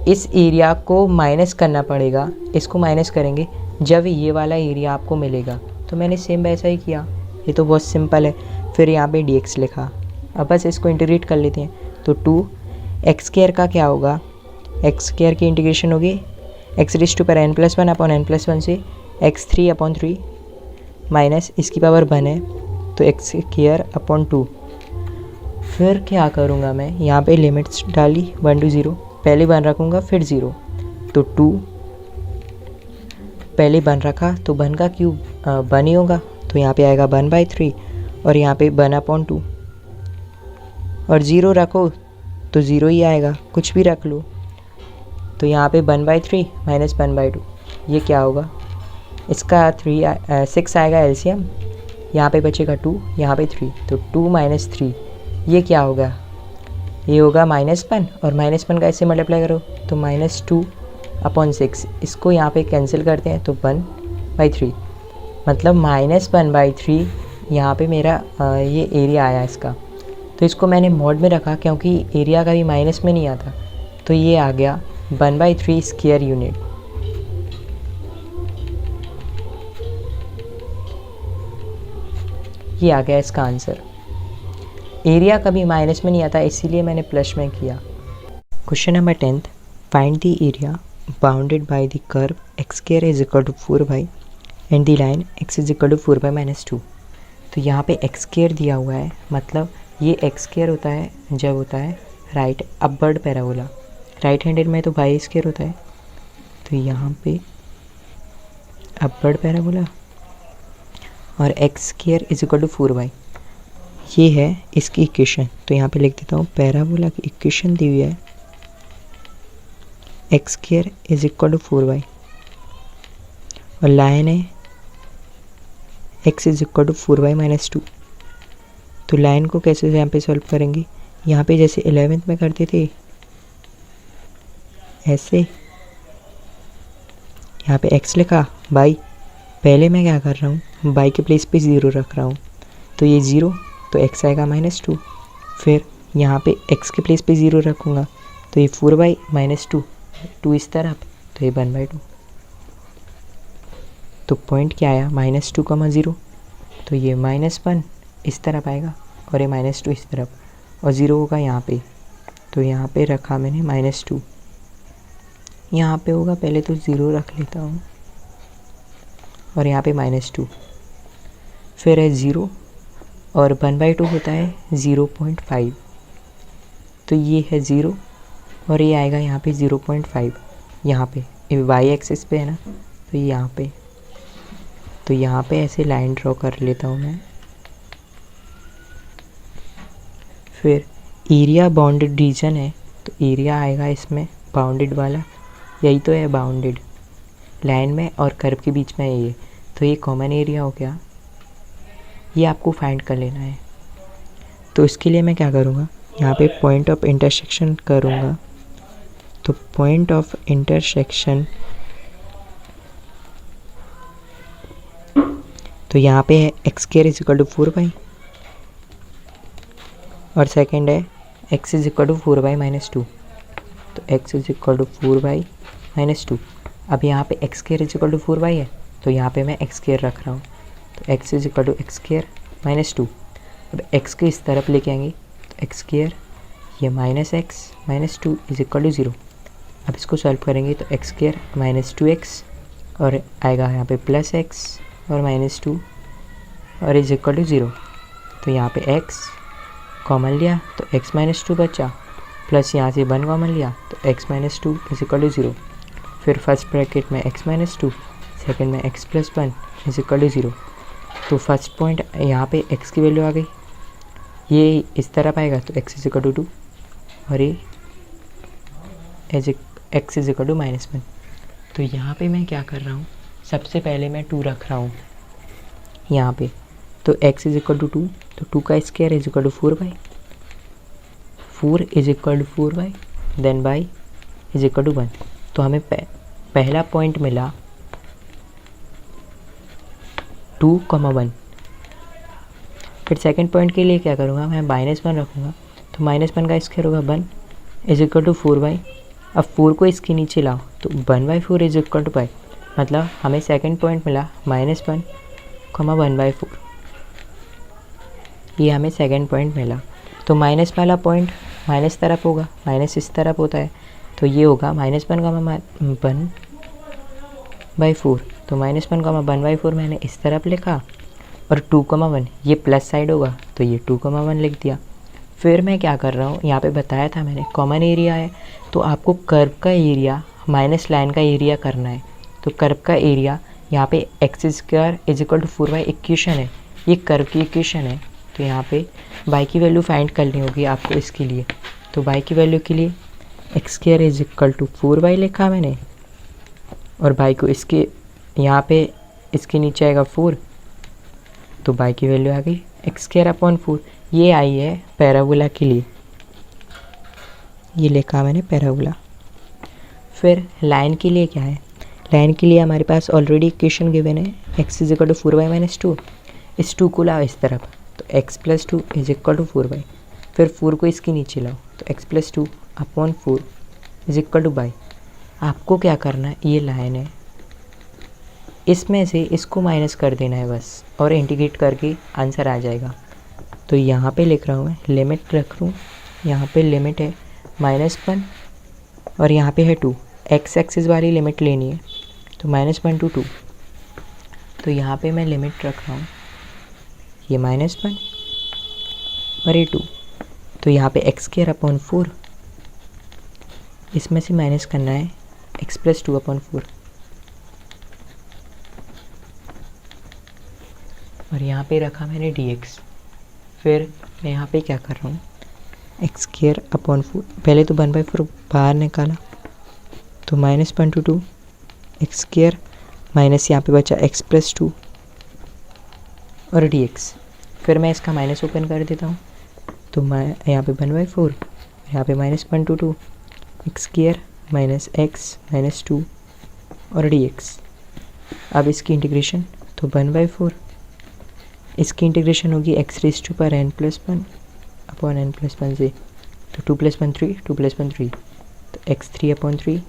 इस एरिया को माइनस करना पड़ेगा, इसको माइनस करेंगे जब ये वाला एरिया आपको मिलेगा। तो मैंने सेम वैसा ही किया, ये तो बहुत सिंपल है। फिर यहाँ पे dx लिखा, अब बस इसको इंटीग्रेट कर लेते हैं, तो 2 एक्स स्क्वायर का क्या होगा, एक्स स्क्वायर की इंटीग्रेशन होगी x raise to power n+1 upon n+1 से x3 अपॉन 3 माइनस इसकी पावर 1 है, तो एक्स स्क्वायर अपॉन 2। फिर क्या करूँगा मैं, यहाँ पे लिमिट्स डाली 1 to 0, पहले 1 रखूँगा फिर 0, तो 2 पहले 1 रखा तो 1 का क्यूब 1 ही होगा, तो यहाँ पे आएगा 1/3, और यहाँ पे 1/2, और 0 रखो तो 0 ही आएगा, कुछ भी रख लो, तो यहाँ पे 1/3 माइनस 1/2, ये क्या होगा, इसका 6 आएगा एलसीएम, यहाँ पे बचेगा 2, यहाँ पे 3, तो 2 - 3, ये क्या होगा, ये होगा -1, और -1 का ऐसे मल्टीप्लाई करो तो -2/6, इसको यहाँ पे कैंसिल करते हैं तो 1/3, मतलब -1/3 यहाँ पे मेरा ये एरिया आया इसका। तो इसको मैंने मॉड में रखा क्योंकि एरिया कभी माइनस में नहीं आता, तो ये आ गया 1/3 स्क्वायर यूनिट। ये आ गया इसका आंसर। एरिया कभी माइनस में नहीं आता, इसीलिए मैंने प्लस में किया। Question number 10, find the area bounded by the curve x square is equal to 4y and the line x is equal to 4y - 2। तो यहाँ पे एक्स स्क्वायर दिया हुआ है, मतलब ये एक्स स्क्वायर होता है जब होता है right upward parabola, right handed में तो वाई स्क्वायर होता है, तो यहाँ पे अपवर्ड पैराबोला, और x square is equal to 4y, ये है इसकी इक्वेशन। तो यहाँ पे लिख देता हूँ, पैराबोला की इक्वेशन दी हुई है x square is equal to 4y, और लाइन है x is equal to 4y - 2। तो लाइन को कैसे यहाँ पे सॉल्व करेंगे, यहाँ पे जैसे 11th में करते थे ऐसे, यहाँ पे x लिखा, बाई पहले मैं क्या कर रहा हूँ, बाई के प्लेस पे 0 रख रहा हूँ, तो ये 0, तो x आएगा -2, फिर यहाँ पे x के प्लेस पे 0 रखूँगा, तो ये 4y - 2, 2 इस तरफ, तो ये 1/2। तो पॉइंट क्या आया, -2, 0, तो ये -1 इस तरफ आएगा और ये -2 इस तरफ, और 0 होगा यहाँ पे, तो यहाँ पे रखा मैंने -2, यहाँ पे होगा, पहले तो 0 रख लेता हूँ, और यहाँ पे -2, फिर है 0, और 1/2 होता है 0.5, तो ये है 0, और ये आएगा यहाँ पे 0.5, यहाँ पे वाई एक्सिस पे है ना, तो ये यहाँ पे, तो यहाँ पे ऐसे लाइन ड्रॉ कर लेता हूँ मैं। फिर एरिया बाउंडेड रीजन है, तो एरिया आएगा इसमें बाउंडेड वाला, यही तो है बाउंडेड, लाइन में और कर्व के बीच में ये, तो ये कॉमन एरिया हो गया, ये आपको फाइंड कर लेना है। तो इसके लिए मैं क्या करूँगा, यहाँ पे पॉइंट ऑफ इंटरसेक्शन करूँगा, तो पॉइंट ऑफ इंटरसेक्शन, तो यहाँ पे है x square is equal to 4y, और सेकंड है x is equal to 4y - 2, तो x is equal to 4y - 2। अब यहाँ पे x square is equal to 4y है, तो यहाँ पे मैं एक्स स्क्वायर रख रहा हूँ, तो x is equal to x square -2। अब x के इस तरफ लेके आएंगे, तो एक्स स्क्वायर, ये -x - 2 इज इक्वल टू 0। अब इसको सॉल्व करेंगे तो एक्स स्क्वायर -2x, और आएगा यहाँ पे +x और -2, और इज इक्वल टू 0। तो यहाँ पे x कॉमन लिया तो x - 2 बचा, प्लस यहाँ से 1 कॉमन लिया तो x - 2 इज इक्वल टू 0। फिर फर्स्ट ब्रैकेट में x - 2, सेकंड में x plus 1 is equal to 0। तो फर्स्ट पॉइंट यहाँ पे x की वैल्यू आ गई, ये इस तरफ आएगा तो x इज इक्वल टू 2 और ये x इज इक्वल टू -1। तो यहाँ पे मैं क्या कर रहा हूँ, सबसे पहले मैं 2 रख रहा हूँ यहाँ पे, तो x इज इक्वल टू 2, तो 2 का square is equal to 4 is equal to 4y, then y is equal to 1। तो हमें पहला पॉइंट मिला 2,1। फिर सेकंड पॉइंट के लिए क्या करूँगा, मैं -1 रखूँगा, तो -1 का स्क्वायर होगा 1 इज इक्वल टू 4y। अब 4 को इसके नीचे लाओ तो 1/4 इज इक्वल टू y, मतलब हमें सेकंड पॉइंट मिला -1, 1/4। ये हमें सेकंड पॉइंट मिला। तो माइनस वाला पॉइंट माइनस तरफ होगा, माइनस इस तरफ होता है, तो ये होगा -1,1/4। तो -1,1/4 मैंने इस तरफ लिखा, और 2,1 ये प्लस साइड होगा तो ये 2,1 लिख दिया। फिर मैं क्या कर रहा हूँ, यहाँ पे बताया था मैंने कॉमन एरिया है, तो आपको कर्व का एरिया माइनस लाइन का एरिया करना है। तो कर्व का एरिया यहाँ पे x² is equal to 4y equation है, ये कर्व की इक्वेशन है। तो यहाँ पे y की वैल्यू फाइंड करनी होगी आपको इसके लिए। तो y की वैल्यू के लिए x² is equal to 4y लिखा मैंने, और y को इसके यहाँ पे इसके नीचे आएगा 4, तो y की वैल्यू आ गई x²/4। ये आई है पैराबोला के लिए, ये लिखा मैंने पैराबोला। फिर लाइन के लिए क्या है, लाइन के लिए हमारे पास ऑलरेडी इक्वेशन गिवन है, x is equal to 4y - 2। इस 2 को लाओ इस तरफ, तो x plus 2 is equal to 4y। फिर 4 को इसके नीचे लाओ तो x plus 2/4 is equal to y। आपको क्या करना है, ये लाइन है, इसमें से इसको माइनस कर देना है बस, और इंटीग्रेट करके आंसर आ जाएगा। तो यहाँ पे लिख रहा हूँ मैं, लिमिट रख रहा हूँ, यहाँ पे लिमिट है -1 और यहाँ पे है 2, x एक्सिस वाली लिमिट लेनी है, तो -1 to 2। तो यहाँ पे मैं लिमिट रख रहा हूँ, ये -1 और ये 2। तो यहाँ पे x²/4, इसमें से माइनस करना है x प्लस 2/4, और यहाँ पे रखा मैंने dx। फिर मैं यहाँ पे क्या कर रहा हूँ, x²/4, पहले तो 1/4 बाहर निकाला, तो -1 to 2 x² माइनस यहाँ पे बचा x प्लस 2 और dx। फिर मैं इसका माइनस ओपन कर देता हूँ, तो मैं यहाँ पे 1/4, यहाँ पे -1 to 2 x² minus x minus 2 और dx। अब इसकी इंटीग्रेशन, तो 1/4, इसकी इंटीग्रेशन होगी x⁻n+1/n+1 से, तो 2 + 1 3, 2 + 1 3, तो x3/3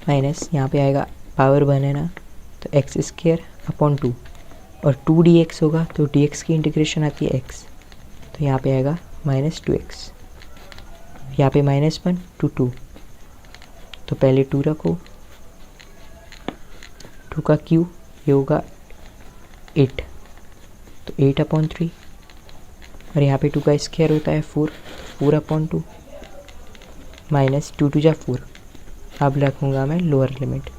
माइनस यहाँ पे आएगा पावर 1 है ना, तो x²/2 और 2 dx होगा, तो dx की इंटीग्रेशन आती है x, तो यहाँ पे आएगा -2x। यहाँ पे -1 to 2, तो पहले 2 रखो, 2 का क्यूब ये होगा 8, तो 8/3, और यहाँ पे 2 का स्क्वायर होता है 4, 4/2 माइनस 2 2 जा 4। अब रखूँगा मैं लोअर लिमिट,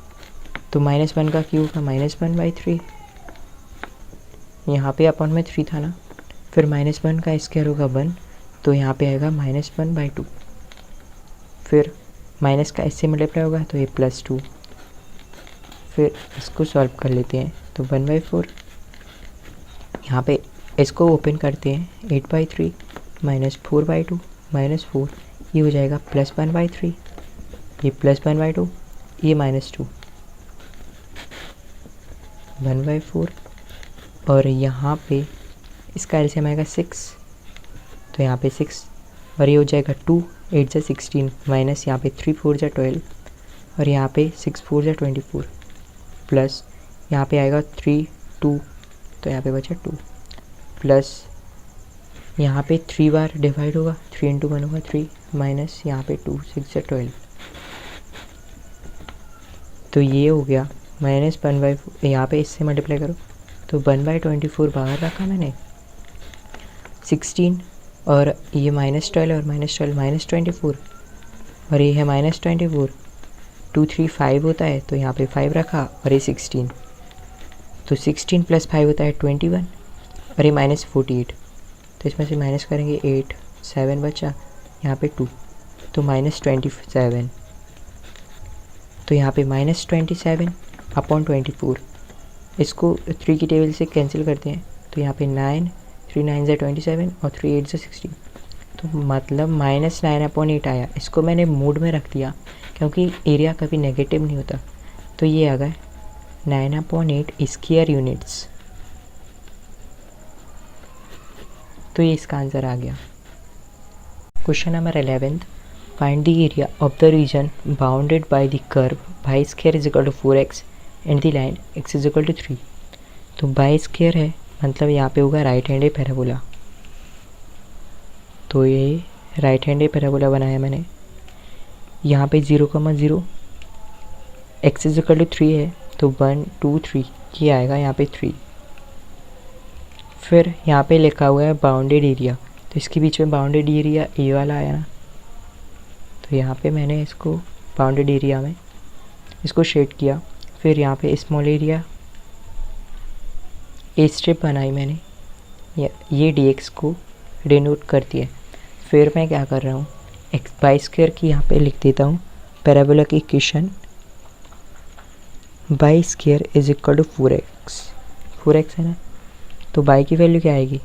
तो -1 का क्यूब होगा -1/3, यहाँ पे अपॉन में 3 था ना, फिर -1 का स्क्वायर होगा 1, तो यहाँ पे आएगा -1/2। फिर माइनस का इससे मल्टीप्लाई होगा तो ये +2। फिर इसको सॉल्व कर लेते हैं, तो 1/4, यहाँ पे इसको ओपन करते हैं, 8/3 -4/2 -4, ये हो जाएगा +1/3, ये +1/2, ये -2, 1/4, और यहाँ पे इसका एलसीएम आएगा 6, तो यहाँ पे 6, और ये हो जाएगा 2, 8 जा 16 माइनस यहाँ पे 3 4 जा 12, और यहाँ पे 6 4 जा 24, प्लस यहाँ पे आएगा 3 2, तो यहाँ पे बचा 2, प्लस यहाँ पे 3 बार डिवाइड होगा, 3 × 1 होगा 3, माइनस यहाँ पे 2 6 जा 12, तो ये हो गया -1/4। यहाँ पे इससे मल्टीप्लाई करो, तो 1/24 बाहर रखा मैंने, 16, और ये -12 और -12 -24, और ये है -24, 2 3 5 होता है, तो यहाँ पे 5 रखा और ये 16, तो 16 + 5 होता है 21 और ये -48, तो इसमें से माइनस करेंगे 8, 7 बचा, यहाँ पे 2, तो -27, तो यहाँ पे -27 अपॉन 24, इसको 3 की टेबल से कैंसिल करते हैं, तो यहाँ पे 9, 3 9 ज़ा 27 और 3 8 ज़ा 16, तो मतलब -9/8 आया। इसको मैंने मोड में रख दिया क्योंकि एरिया कभी नेगेटिव नहीं होता, तो ये आ गया 9/8 स्क्वायर यूनिट्स, तो ये इसका आंसर आ गया। Question number 11, find the area of the region bounded by the curve y square = 4x and the line x = 3। तो y स्क्वायर है मतलब यहाँ पे होगा राइट हैंडेड पैराबोला, तो ये राइट हैंडेड पैराबोला बनाया मैंने। यहाँ पे 0,0 x = 3 है, तो 1 2 3 ये आएगा यहाँ पे 3। फिर यहाँ पे लिखा हुआ है बाउंडेड एरिया, तो इसके बीच में बाउंडेड एरिया ए वाला आया ना, तो यहाँ पे मैंने इसको बाउंडेड एरिया में इसको शेड किया। फिर यहाँ पे स्मॉल एरिया ए स्ट्रिप बनाई मैंने, ये dx को डिनोट करती है। फिर मैं क्या कर रहा हूँ, एक्स बाई स्क्वायर की यहाँ पे लिख देता हूँ पैराबोला की equation, by square = 4x, 4x है ना, तो बाई की वैल्यू क्या आएगी,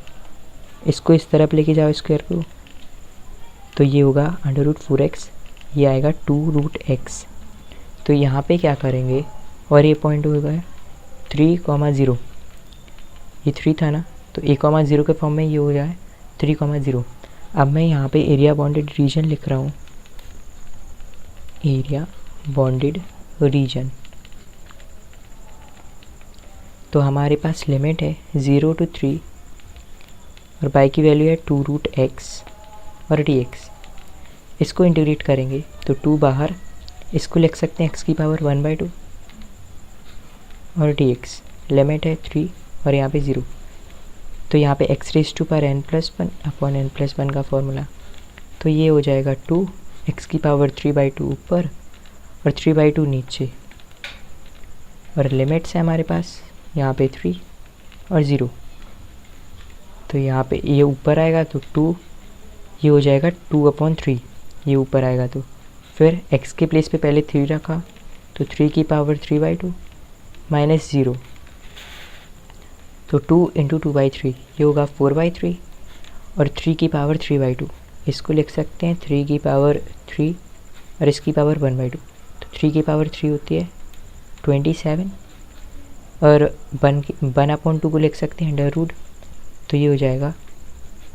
इसको इस तरफ लेके जाओ स्क्वायर को, तो ये होगा √4x, ये आएगा 2√x। तो यहाँ पे क्या करेंगे, और ये पॉइंट होगा 3,0, ये 3 था ना, तो a,0 के फॉर्म में ये हो जाए 3,0। अब मैं यहाँ पे एरिया बॉन्डेड रीजन लिख रहा हूँ, एरिया बॉन्डेड रीजन। तो हमारे पास लिमिट है 0 to 3 और बाई की वैल्यू है 2√x और dx। इसको इंटीग्रेट करेंगे तो 2 बाहर, इसको लिख सकते हैं x⁻² और dx, लिमिट है 3 और यहाँ पे 0, तो यहाँ पे x⁻n+1 अपॉन n+1 का फॉर्मूला, तो ये हो जाएगा 2 x⁻3/2 ऊपर और 3/2 नीचे, और लिमिट्स है हमारे पास यहाँ पे 3 और 0, तो यहाँ पे ये ऊपर आएगा तो 2, ये हो जाएगा 2/3, ये ऊपर आएगा तो फिर x के प्लेस पे पहले 3 रखा, तो 3⁻3/2 -0, तो 2 × 2/3 ये होगा 4/3 और 3⁻3/2, इसको लिख सकते हैं 3⁻3 और इसकी पावर 1/2, तो 3⁻3 होती है 27 और 1/2 को लिख सकते हैं √, तो ये हो जाएगा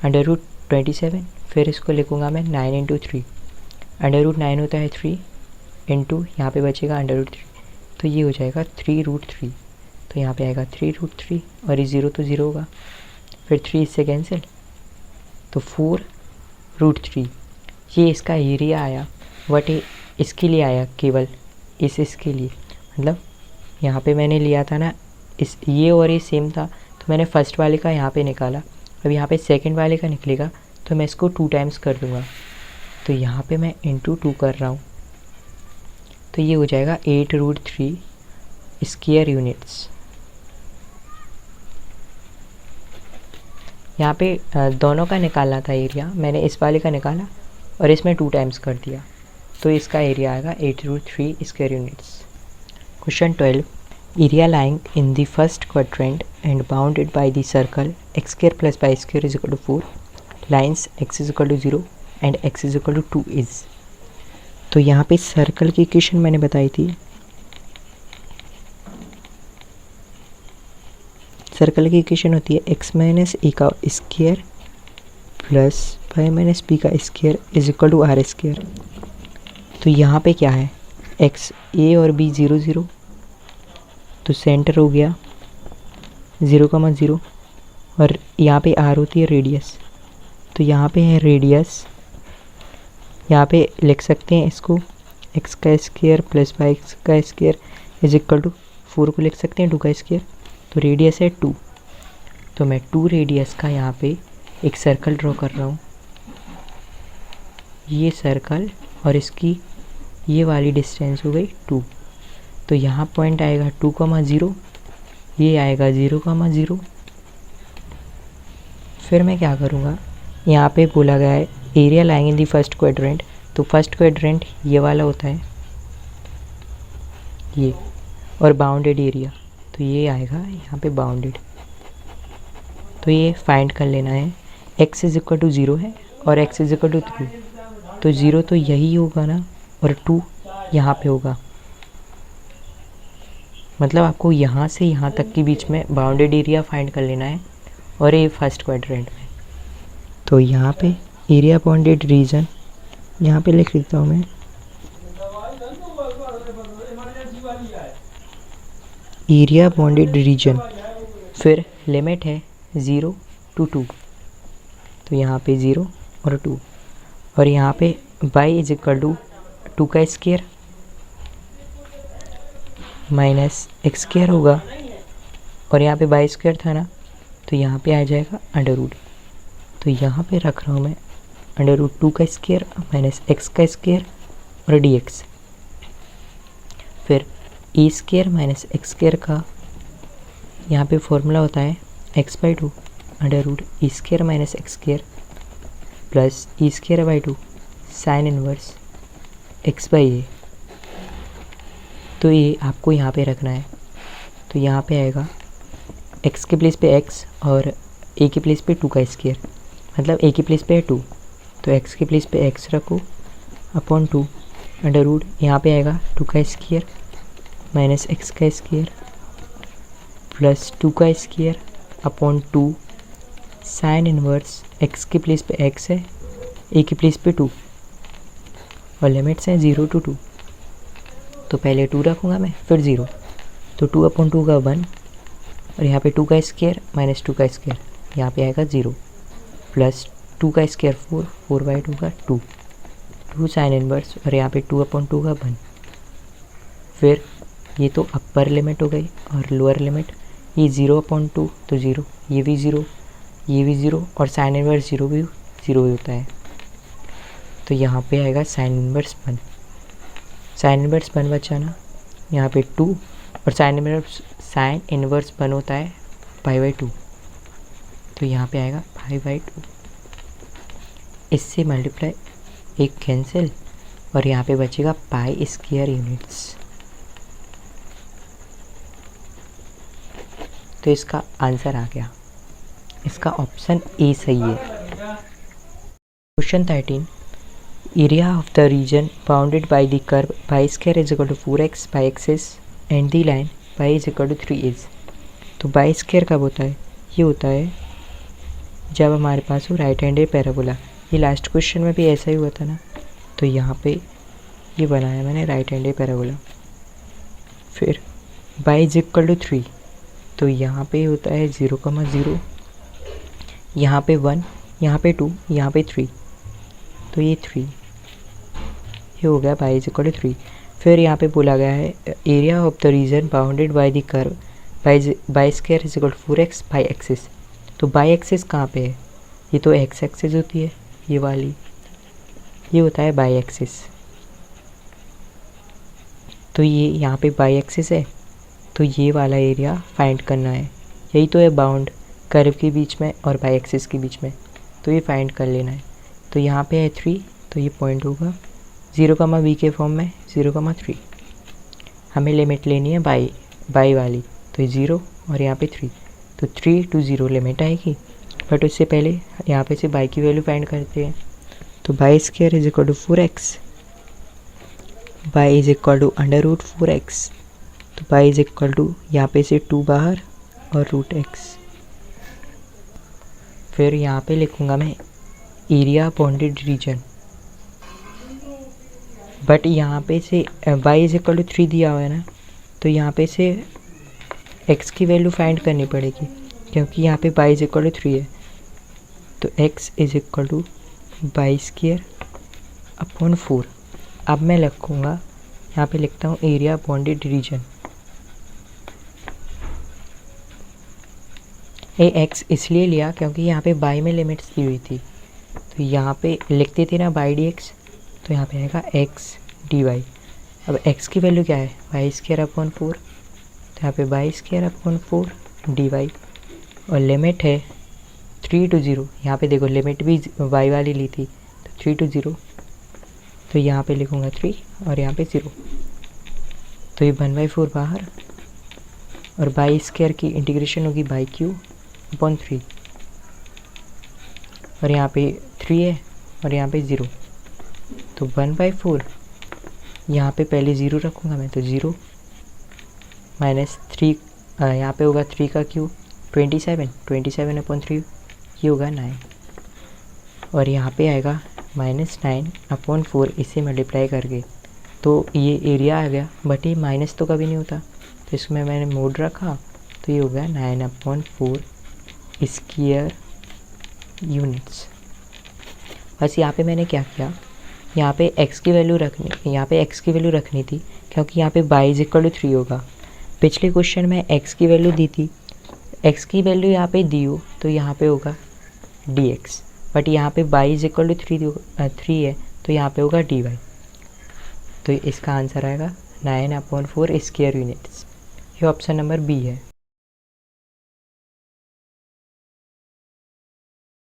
√27। फिर इसको लिखूँगा मैं 9 × 3, √9 होता है 3 इंटू यहाँ पे बचेगा √3, तो ये हो जाएगा 3√3, तो यहाँ पे आएगा 3√3 और ये 0 तो 0 होगा, फिर 3 इससे कैंसिल, तो 4√3, ये इसका एरिया आया। बट इसके लिए आया केवल इसके लिए, मतलब यहाँ पे मैंने लिया था ना ये और ये सेम था, तो मैंने फर्स्ट वाले का यहाँ पे निकाला, अब यहाँ पे सेकंड वाले का निकलेगा तो मैं इसको 2 टाइम्स कर दूँगा, तो यहाँ पे मैं इंटू 2 कर रहा हूँ, तो ये हो जाएगा 8√3 स्क्वायर यूनिट्स। यहाँ पे दोनों का निकालना था एरिया, मैंने इस वाले का निकाला और इसमें 2 टाइम्स कर दिया, तो इसका एरिया आएगा 8√3 square units. Question 12, area lying in the first quadrant and bounded by the circle x² + y² = 4, lines x = 0 and x = 2 is. तो यहाँ पे सर्कल की इक्वेशन मैंने बताई थी, सर्कल की इक्वेशन होती है x - a का स्क्वायर प्लस y - b का स्क्वायर = r²। तो यहाँ पे क्या है, x a और b 0 0, तो सेंटर हो गया 0,0 और यहाँ पे r होती है रेडियस, तो यहाँ पे है रेडियस, यहाँ पे लिख सकते हैं इसको x का स्क्वायर प्लस y का स्क्वायर = 4 को लिख सकते हैं 2 का स्क्वायर, तो रेडियस है 2, तो मैं 2 रेडियस का यहाँ पे एक सर्कल ड्रॉ कर रहा हूँ, ये सर्कल और इसकी ये वाली डिस्टेंस हो गई 2। तो यहाँ पॉइंट आएगा 2,0, ये आएगा 0,0। फिर मैं क्या करूँगा, यहाँ पे बोला गया है area lying in the first quadrant, तो फर्स्ट क्वाड्रेंट ये वाला होता है ये, और बाउंडेड एरिया तो ये आएगा यहाँ पे बाउंडेड। तो ये फाइंड कर लेना है, x इज इक्वल टू 0 है और x इज इक्वल टू 3, तो 0 तो यही होगा ना, और 2 यहाँ पे होगा। मतलब आपको यहाँ से यहाँ तक के बीच में बाउंडेड एरिया फाइंड कर लेना है, और ये फर्स्ट क्वाड्रेंट में। तो यहाँ पे एरिया बाउंडेड रीजन यहाँ पे लिख देता हूँ मैं, एरिया बाउंडेड रीजन, फिर लिमिट है 0 to 2, तो यहाँ पे 0 और 2, और यहाँ पे y इज इक्वल टू 2 का स्क्वायर माइनस एक्स स्क्वायर होगा, और यहाँ पे y स्क्वायर था ना, तो यहाँ पे आ जाएगा अंडर रूट। तो यहाँ पे रख रहा हूँ मैं अंडर रूट 2 का स्क्वायर माइनस एक्स का स्क्वायर और dx। फिर a square minus x square का यहाँ पे फॉर्मूला होता है x/2 under root a square minus x square plus a square by 2 sine inverse x/a। तो ये आपको यहाँ पे रखना है। तो यहाँ पे आएगा x के प्लेस पे x और a के प्लेस पे 2 का स्क्वायर, मतलब a के प्लेस पे है 2, तो x के प्लेस पे x रखो अपॉन 2 अंडर रूट, यहाँ पे आएगा 2 का स्क्वायर माइनस एक्स का स्क्वायर प्लस 2 का square upon 2 sine inverse x के प्लेस पे x है, a के प्लेस पे 2, और लिमिट्स हैं 0 to 2। तो पहले 2 रखूँगा मैं, फिर 0, तो 2/2 का 1, और यहाँ पे 2 का स्क्वायर माइनस 2 का स्क्वायर, यहाँ पे आएगा 0 प्लस 2 का स्क्वायर 4, 4/2 का 2 साइन इनवर्स, और यहाँ पे 2/2 का 1। फिर ये तो अपर लिमिट हो गई, और लोअर लिमिट ये 0/2 तो 0, ये भी 0, ये भी 0, और साइन इनवर्स 0 भी होता है। तो यहाँ पे आएगा साइन इनवर्स 1, साइन इनवर्स 1 बचा ना, यहाँ पे 2, और साइन इनवर्स 1 होता है π/2, तो यहाँ पे आएगा π/2। इससे मल्टीप्लाई एक कैंसिल, और यहाँ पे बचेगा पाई स्क्वायर यूनिट्स। तो इसका आंसर आ गया, इसका ऑप्शन ए सही है। Question 13, area of the region bounded by the curve y square is equal to 4x y axis and the line y is equal to 3 is. तो y स्क्वायर कब होता है, ये होता है जब हमारे पास हो राइट हैंडेड पैराबोला। ये लास्ट क्वेश्चन में भी ऐसा ही हुआ था ना, तो यहाँ पे ये बनाया मैंने राइट हैंडेड पैराबोला। फिर y इज इक्वल टू 3, तो यहाँ पे होता है 0,0, यहाँ पे 1, यहाँ पे 2, यहाँ पे 3, तो ये 3, ये हो गया y इज इक्वल टू 3। फिर यहाँ पे बोला गया है area of the region bounded by the curve y square is equal to 4x y axis. तो बाई एक्सिस कहाँ पे है, ये तो x एक्सिस होती है ये वाली, ये होता है बाई एक्सिस। तो ये यहाँ पे बाई एक्सिस है, तो ये वाला एरिया फाइंड करना है, यही तो है बाउंड कर्व के बीच में और बाई एक्सिस के बीच में, तो ये फाइंड कर लेना है। तो यहाँ पे है 3, तो ये पॉइंट होगा 0,b के फॉर्म में 0,3। हमें लिमिट लेनी है बाई वाली, तो 0 और यहाँ पे 3, तो 3 to 0 लिमिट आएगी। बट उससे पहले यहाँ पे से बाई की वैल्यू फाइंड करते हैं। तो y square is equal to 4x, y is equal to under root 4x, तो बाई इज इक्वल टू यहाँ पे से 2 बाहर और रूट x। फिर यहाँ पे लिखूँगा मैं एरिया बाउंडेड रीजन, बट यहाँ पे से y इज इक्वल टू 3 दिया हुआ है ना, तो यहाँ पे से x की वैल्यू फाइंड करनी पड़ेगी, क्योंकि यहाँ पे y इज इक्वल टू 3 है। तो x is equal two by square upon 4। अब मैं लिखूँगा, यहाँ पे लिखता हूँ एरिया बाउंडेड रीजन। ये x इसलिए लिया क्योंकि यहाँ पे बाई में लिमिट्स दी हुई थी, तो यहाँ पे लिखते थे ना बाई dx, तो यहाँ पे आएगा x dy। अब x की वैल्यू क्या है, वाई स्क्वायर अपॉन 4, तो यहाँ पे y square upon 4 d y, और लिमिट है 3 to 0, यहाँ पे देखो लिमिट भी y वाली ली थी, तो 3 to 0, तो यहाँ पे लिखूँगा 3 और यहाँ पे 0, तो ये 1/4 बाहर, और बाई स्क्वायर की इंटीग्रेशन होगी बाई क्यू अपॉन 3, और यहाँ पे 3 है और यहाँ पे 0, तो 1/4, यहाँ पे पहले 0 रखूँगा मैं, तो 0 माइनस 3, यहाँ पे होगा 3 का क्यूब 27 अपॉन 3, ये होगा 9, और यहाँ पे आएगा -9/4 इसे मल्टीप्लाई करके, तो ये एरिया आ गया, बट ये माइनस तो कभी नहीं होता, तो इसमें मैंने मोड रखा, तो ये हो गया 9/4 स्क्वायर यूनिट्स। बस यहाँ पे मैंने क्या किया, यहाँ पे x की वैल्यू रखनी थी, क्योंकि यहाँ पे y = 3 होगा। पिछले क्वेश्चन में x की वैल्यू दी थी, x की वैल्यू यहाँ पे दी हो तो यहाँ पे होगा dx, बट यहाँ पे y = 3 है, तो यहाँ पे होगा dy, तो इसका आंसर आएगा 9/4 स्क्वायर यूनिट्स। ये ऑप्शन नंबर बी है।